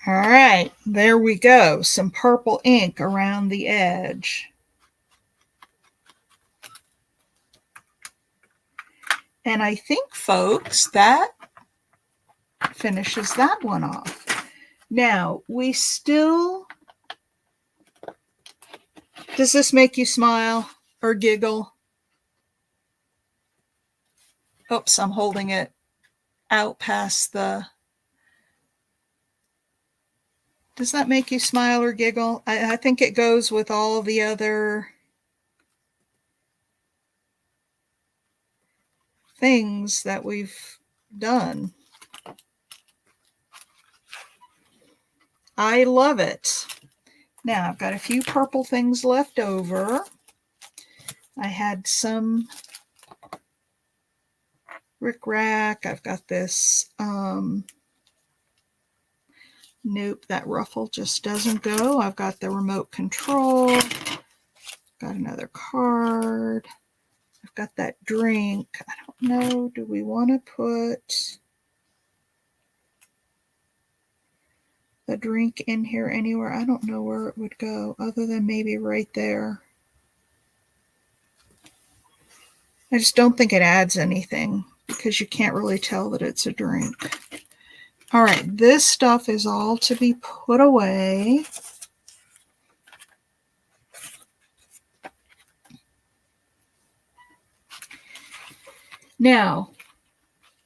All right, there we go. Some purple ink around the edge. And I think, folks, that finishes that one off. Now, we still... Does this make you smile or giggle? Oops, I'm holding it out past the... Does that make you smile or giggle? I think it goes with all the other things that we've done. I love it. Now, I've got a few purple things left over. I had some rickrack. I've got this... Nope, that ruffle just doesn't go. I've got the remote control. Got another card. I've got that drink. I don't know. Do we want to put the drink in here anywhere? I don't know where it would go other than maybe right there. I just don't think it adds anything because you can't really tell that it's a drink. All right, this stuff is all to be put away. Now,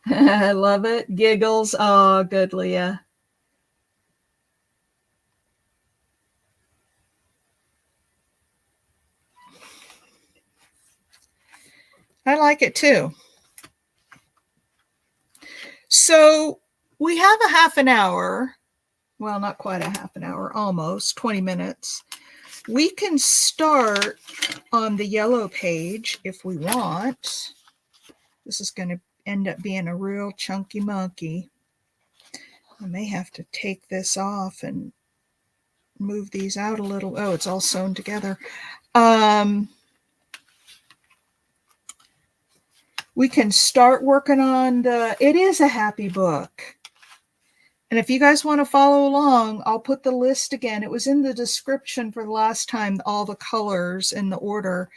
I love it. Giggles. Oh, good, Leah. I like it too. So we have a half an hour. Well, not quite a half an hour, almost 20 minutes. We can start on the yellow page if we want. This is going to end up being a real chunky monkey. I may have to take this off and move these out a little. Oh, it's all sewn together. We can start working on it is a happy book. And if you guys want to follow along, I'll put the list again. It was in the description for the last time, all the colors in the order.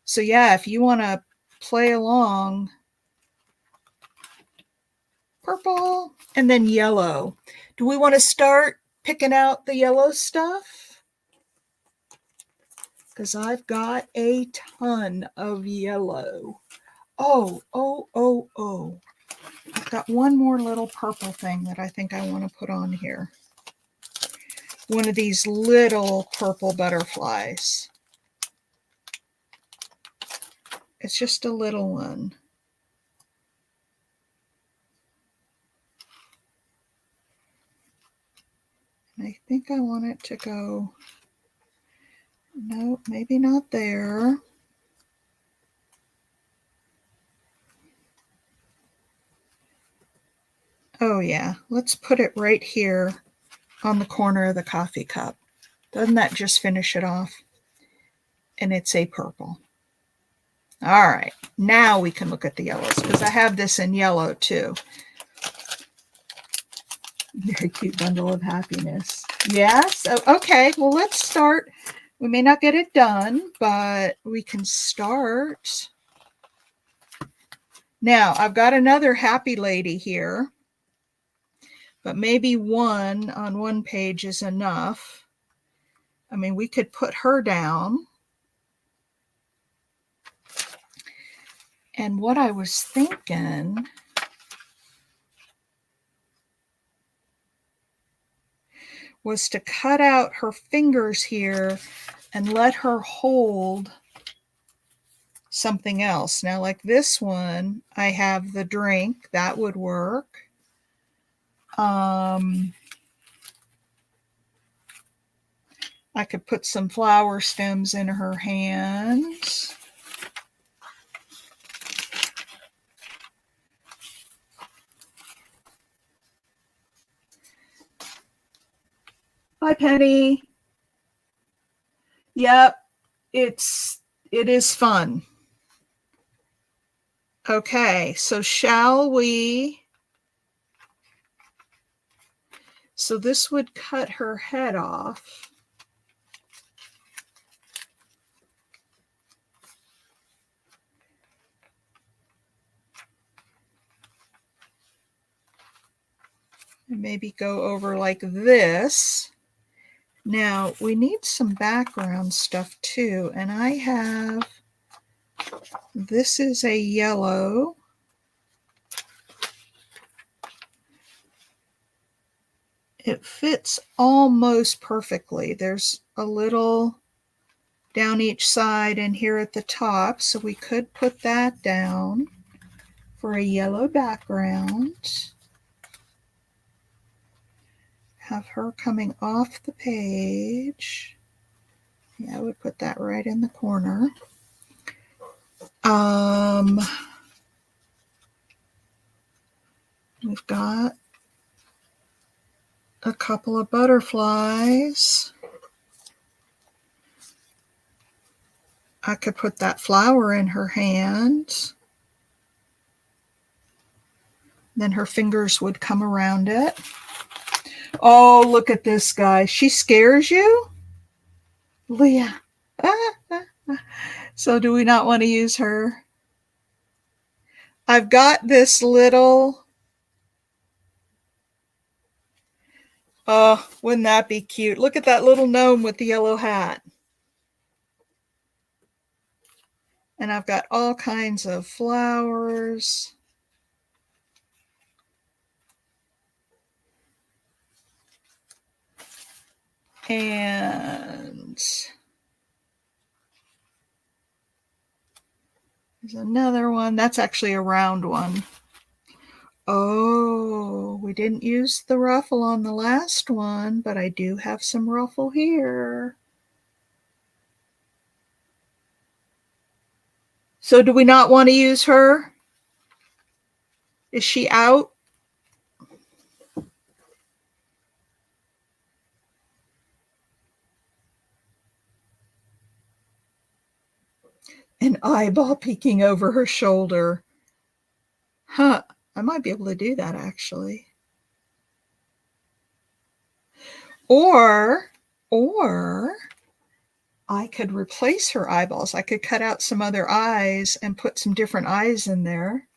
So yeah, if you want to play along, purple and then yellow. Do we want to start picking out the yellow stuff? Because I've got a ton of yellow. Oh. I've got one more little purple thing that I think I want to put on here. One of these little purple butterflies. It's just a little one. And I think I want it to go, no, maybe not there. Oh yeah, let's put it right here on the corner of the coffee cup. Doesn't that just finish it off? And it's a purple. All right, now we can look at the yellows because I have this in yellow too. Very cute bundle of happiness. Yes, okay, well let's start. We may not get it done, but we can start. Now, I've got another happy lady here, but maybe one on one page is enough. I mean, we could put her down. And what I was thinking was to cut out her fingers here and let her hold something else. Now, like this one, I have the drink. That would work. I could put some flower stems in her hands. Hi, Penny. Yep, it is fun. Okay, so shall we? So this would cut her head off. And maybe go over like this. Now we need some background stuff too. And I have, this is a yellow. It fits almost perfectly. There's a little down each side and here at the top. So we could put that down for a yellow background. Have her coming off the page. Yeah, I would put that right in the corner. We've got a couple of butterflies. I could put that flower in her hand. Then her fingers would come around it. Oh, look at this guy. She scares you? Leah. So do we not want to use her? I've got this little, oh, wouldn't that be cute? Look at that little gnome with the yellow hat. And I've got all kinds of flowers. And there's another one. That's actually a round one. Oh, we didn't use the ruffle on the last one, but I do have some ruffle here. So do we not want to use her? Is she out? an eyeball peeking over her shoulder. Huh, I might be able to do that actually. Or I could replace her eyeballs. I could cut out some other eyes and put some different eyes in there.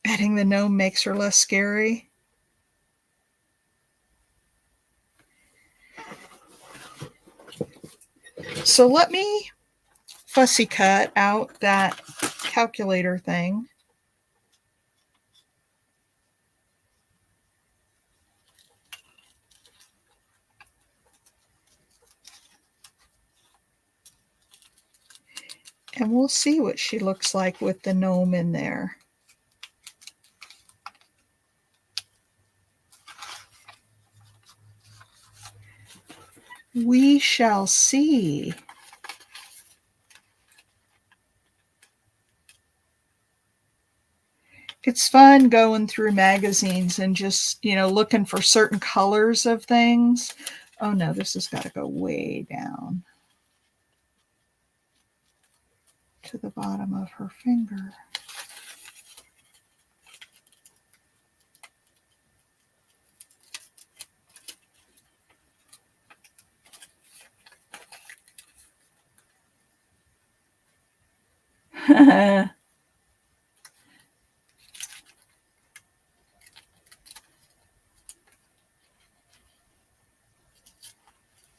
Adding the gnome makes her less scary. So let me fussy cut out that calculator thing. And we'll see what she looks like with the gnome in there. We shall see. It's fun going through magazines and just, looking for certain colors of things. Oh no, this has got to go way down to the bottom of her finger.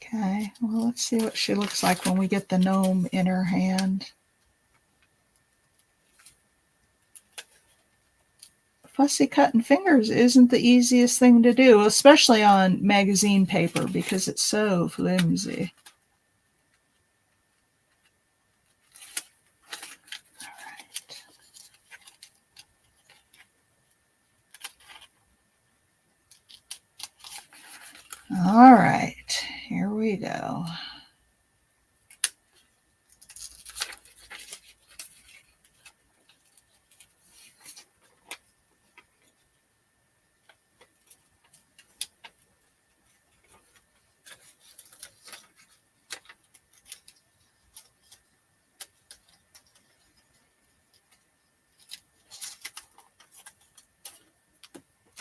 Okay, well, let's see what she looks like when we get the gnome in her hand. Fussy cutting fingers isn't the easiest thing to do, especially on magazine paper because it's so flimsy. All right, here we go.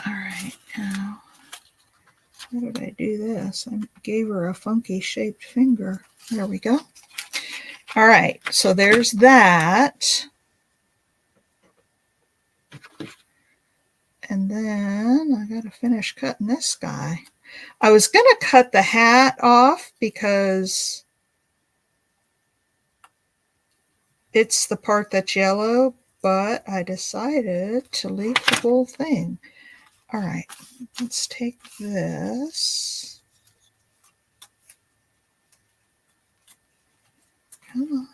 All right, now, how did I do this? I gave her a funky shaped finger. There we go. All right, so there's that. And then I got to finish cutting this guy. I was going to cut the hat off because it's the part that's yellow, but I decided to leave the whole thing. All right, let's take this. Come on.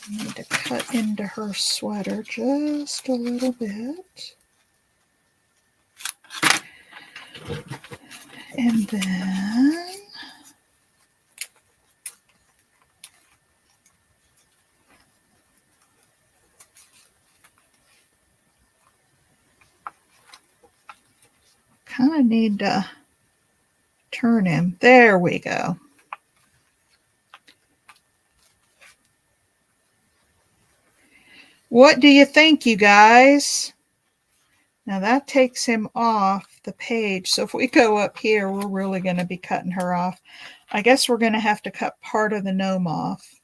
I need to cut into her sweater just a little bit. And then kind of need to turn him. There we go. What do you think, you guys? Now that takes him off the page. So if we go up here, we're really going to be cutting her off. I guess we're going to have to cut part of the gnome off.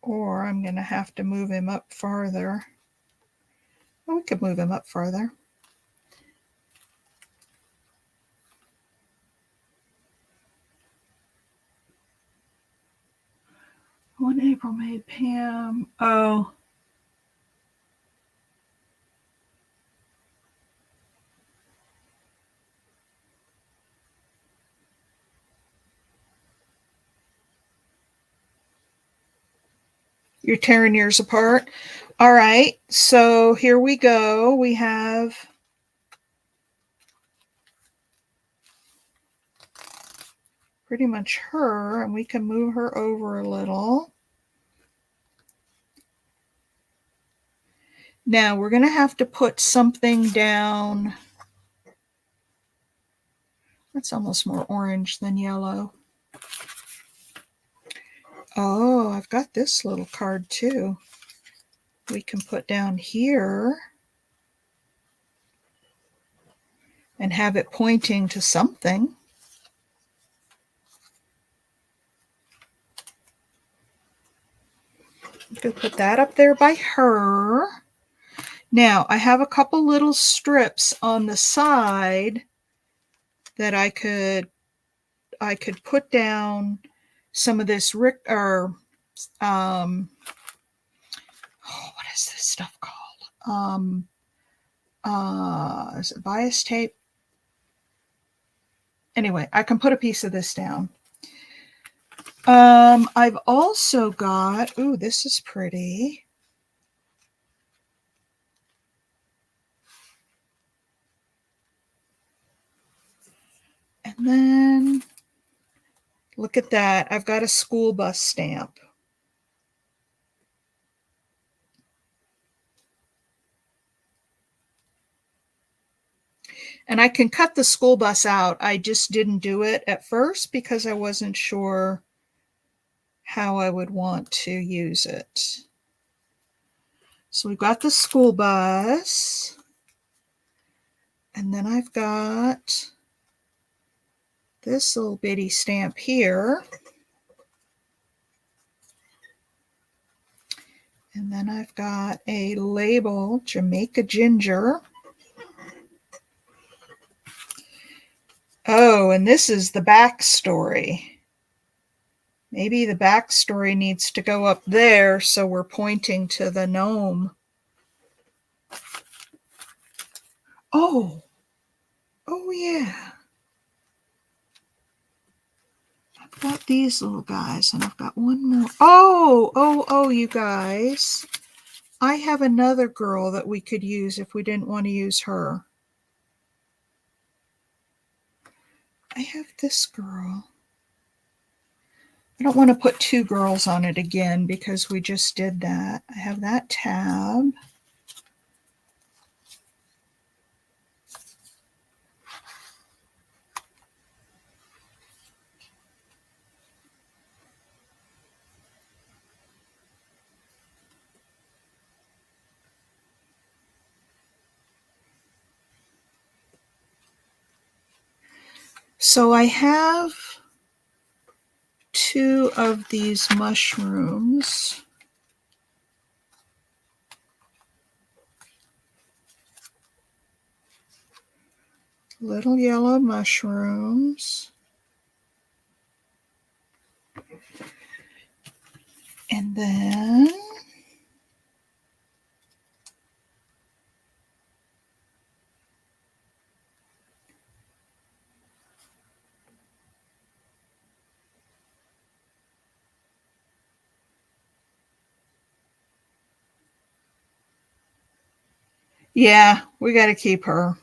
Or I'm going to have to move him up farther. Well, we could move him up farther. When April made Pam. Oh. You're tearing yours apart. All right, so here we go. We have pretty much her, and we can move her over a little. Now we're going to have to put something down. That's almost more orange than yellow. Oh, I've got this little card too. We can put down here and have it pointing to something. You could put that up there by her. Now I have a couple little strips on the side that I could put down some of this what is this stuff called? Is it bias tape? Anyway, I can put a piece of this down. I've also got, ooh, this is pretty. And then look at that. I've got a school bus stamp. And I can cut the school bus out. I just didn't do it at first because I wasn't sure how I would want to use it. So we've got the school bus. And then I've got this little bitty stamp here. And then I've got a label, Jamaica Ginger. Oh, and this is the backstory. Maybe the backstory needs to go up there so we're pointing to the gnome. Oh yeah. I've got these little guys and I've got one more. Oh, you guys. I have another girl that we could use if we didn't want to use her. I have this girl. I don't want to put two girls on it again because we just did that. I have that tab. So I have two of these mushrooms. Little yellow mushrooms. And then yeah, we got to keep her.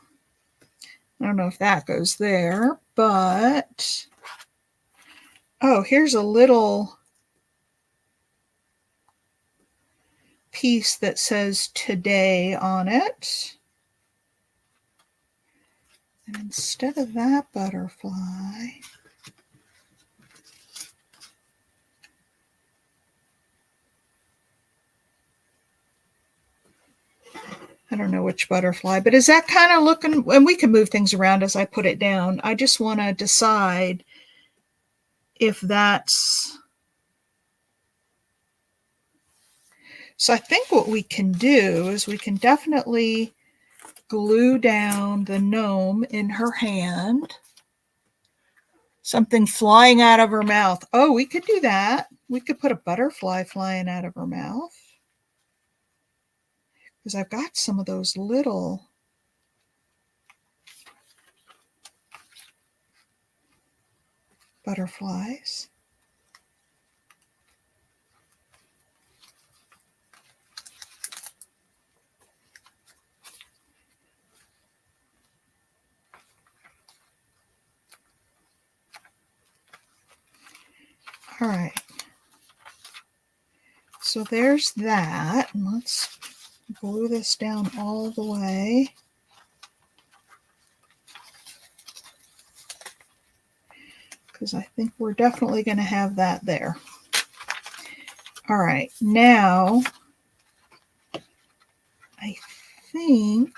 I don't know if that goes there, but oh, here's a little piece that says today on it. And instead of that butterfly, I don't know which butterfly, but is that kind of looking, and we can move things around as I put it down. I just want to decide if that's, so I think what we can do is we can definitely glue down the gnome in her hand. Something flying out of her mouth. Oh, we could do that. We could put a butterfly flying out of her mouth. Because I've got some of those little butterflies. All right. So there's that. And let's glue this down all the way. Because I think we're definitely going to have that there. All right, now I think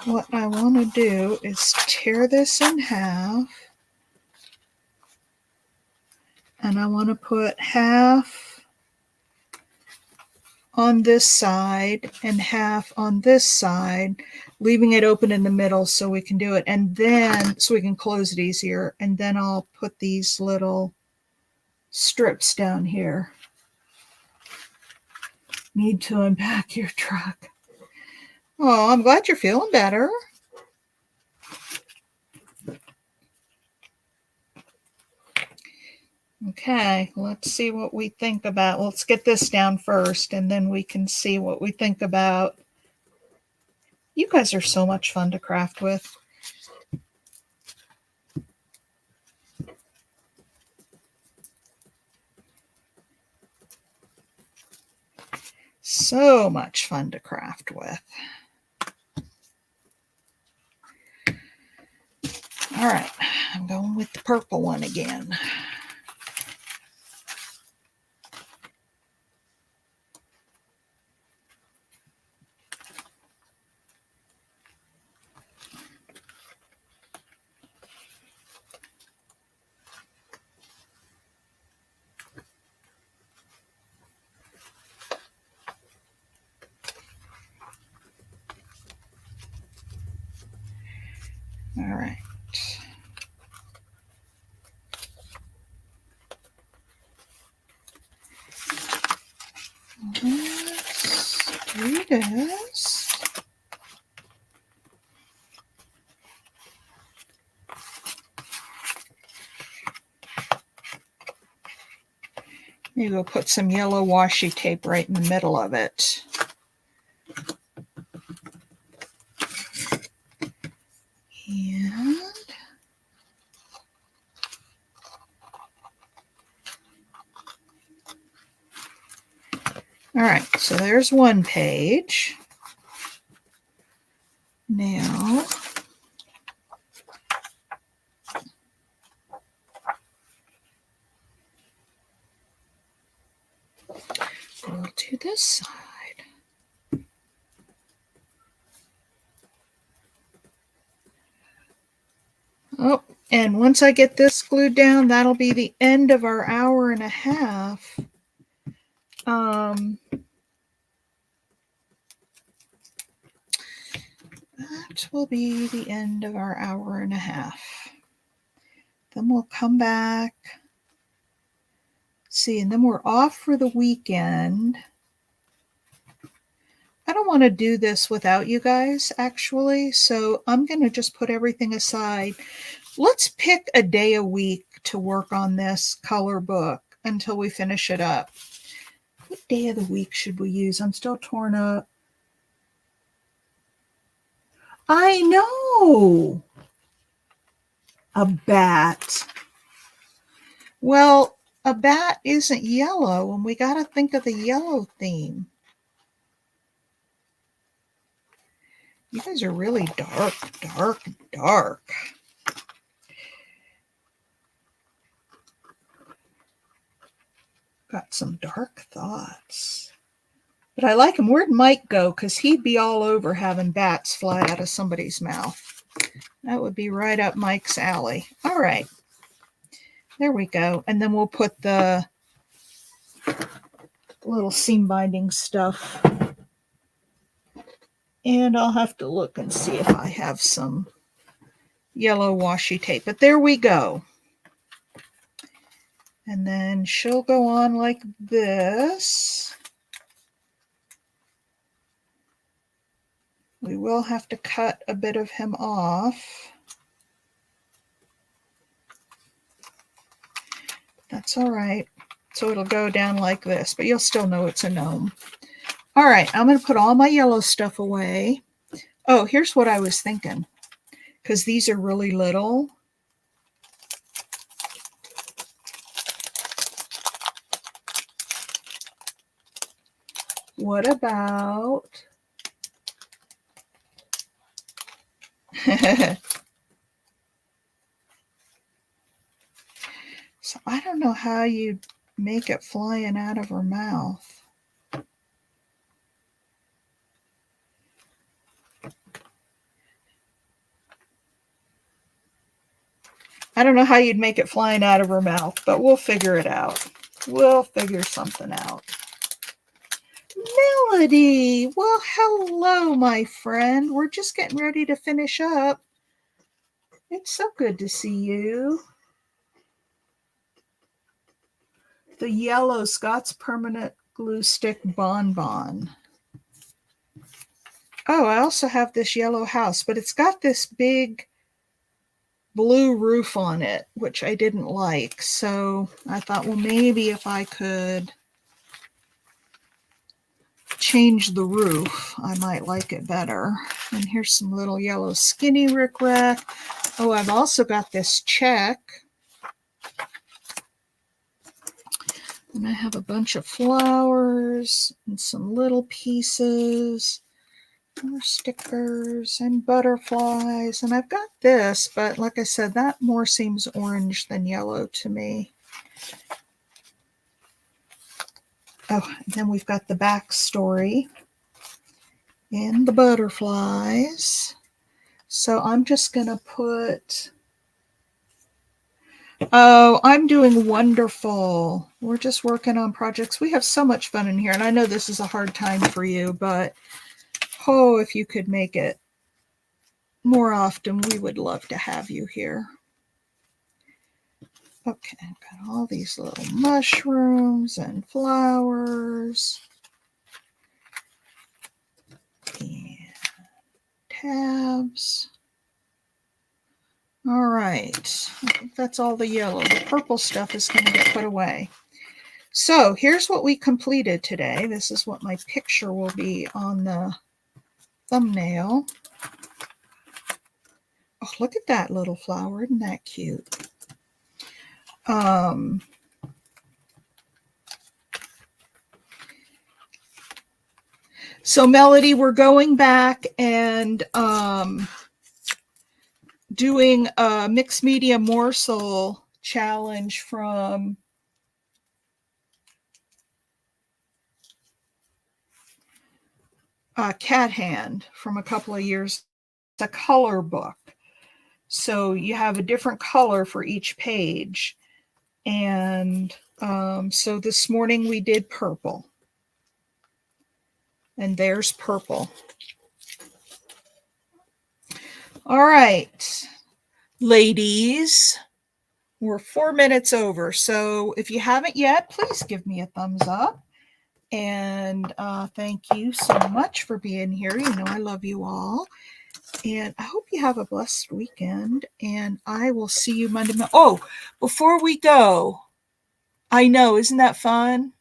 what I want to do is tear this in half. And I want to put half on this side and half on this side, leaving it open in the middle so we can do it. And then, so we can close it easier. And then I'll put these little strips down here. Need to unpack your truck. Oh, I'm glad you're feeling better. Okay, let's see what we think about. Let's get this down first, and then we can see what we think about. You guys are so much fun to craft with. So much fun to craft with. All right, I'm going with the purple one again. All right. Let's do this. Maybe we'll put some yellow washi tape right in the middle of it. And all right, so there's one page. Now, we'll do this side. Oh, and once I get this glued down, that'll be the end of our hour and a half. That will be the end of our hour and a half. Then we'll come back. See, and then we're off for the weekend. I don't want to do this without you guys, actually, so I'm going to just put everything aside. Let's pick a day a week to work on this color book until we finish it up. What day of the week should we use? I'm still torn up. I know. A bat. Well, a bat isn't yellow, and we got to think of the yellow theme. You guys are really dark, dark, dark. Got some dark thoughts. But I like him. Where'd Mike go? Because he'd be all over having bats fly out of somebody's mouth. That would be right up Mike's alley. All right. There we go. And then we'll put the little seam binding stuff. And I'll have to look and see if I have some yellow washi tape. But there we go. And then she'll go on like this. We will have to cut a bit of him off. That's all right. So it'll go down like this, but you'll still know it's a gnome. All right, I'm going to put all my yellow stuff away. Oh, here's what I was thinking. Because these are really little. what about so I don't know how you make it flying out of her mouth. I don't know how you'd make it flying out of her mouth, but we'll figure it out. We'll figure something out. Melody, well, hello, my friend. We're just getting ready to finish up. It's so good to see you. The yellow Scott's Permanent Glue Stick Bonbon. Oh, I also have this yellow house, but it's got this big blue roof on it, which I didn't like. So I thought, well, maybe if I could change the roof, I might like it better. And here's some little yellow skinny rickrack. Oh, I've also got this check. And I have a bunch of flowers and some little pieces. More stickers and butterflies. And I've got this, but like I said, that more seems orange than yellow to me. Oh, and then we've got the backstory and the butterflies. So I'm just going to put... Oh, I'm doing wonderful. We're just working on projects. We have so much fun in here. And I know this is a hard time for you, but oh, if you could make it more often, we would love to have you here. Okay, I've got all these little mushrooms and flowers and tabs. All right, I think that's all the yellow. The purple stuff is going to get put away. So here's what we completed today. This is what my picture will be on the thumbnail. Oh, look at that little flower. Isn't that cute? So Melody, we're going back and doing a mixed media morsel challenge from Cat Hand from a couple of years. It's a color book. So you have a different color for each page. And so this morning we did purple. And there's purple. All right, ladies, we're 4 minutes over. So if you haven't yet, please give me a thumbs up. And thank you so much for being here. You know, I love you all. And I hope you have a blessed weekend. And I will see you Monday. Oh, before we go, I know, isn't that fun?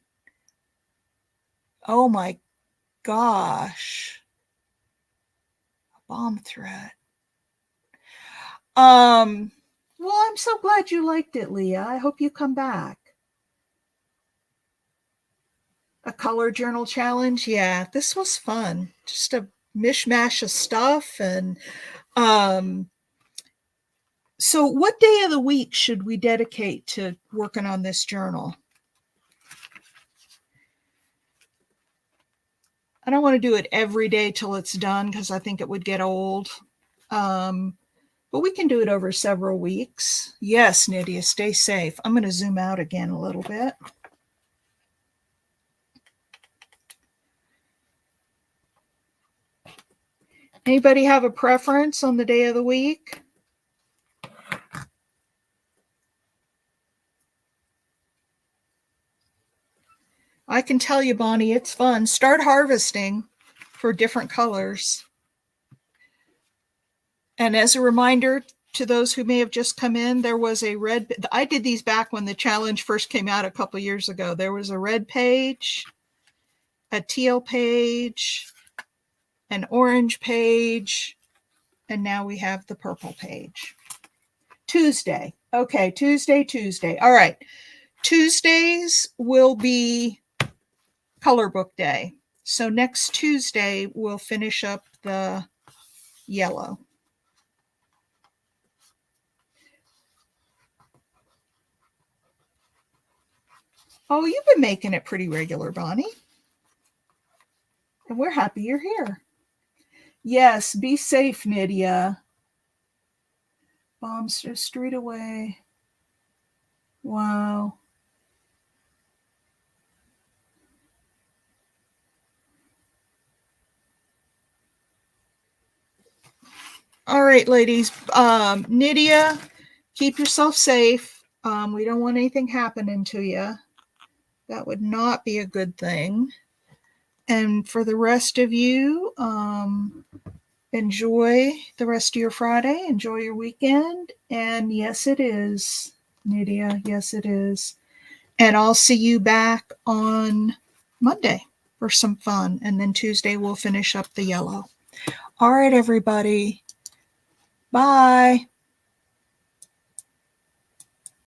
Oh my gosh. A bomb threat. Well, I'm so glad you liked it, Leah. I hope you come back. A color journal challenge. Yeah, this was fun. Just a mishmash of stuff. And so what day of the week should we dedicate to working on this journal? I don't want to do it every day till it's done because I think it would get old. But we can do it over several weeks. Yes, Nydia, stay safe. I'm going to zoom out again a little bit. Anybody have a preference on the day of the week? I can tell you, Bonnie, it's fun. Start harvesting for different colors. And as a reminder to those who may have just come in, there was a red, I did these back when the challenge first came out a couple years ago. There was a red page, a teal page, an orange page, and now we have the purple page. Tuesday. Okay, Tuesday. All right. Tuesdays will be color book day. So next Tuesday, we'll finish up the yellow. Oh, you've been making it pretty regular, Bonnie. And we're happy you're here. Yes, be safe, Nydia. Bombs a street away. Wow. All right, ladies. Nydia, keep yourself safe. We don't want anything happening to you. That would not be a good thing. And for the rest of you, enjoy the rest of your Friday. Enjoy your weekend. And yes, it is, Nydia. Yes, it is. And I'll see you back on Monday for some fun. And then Tuesday, we'll finish up the yellow. All right, everybody. Bye.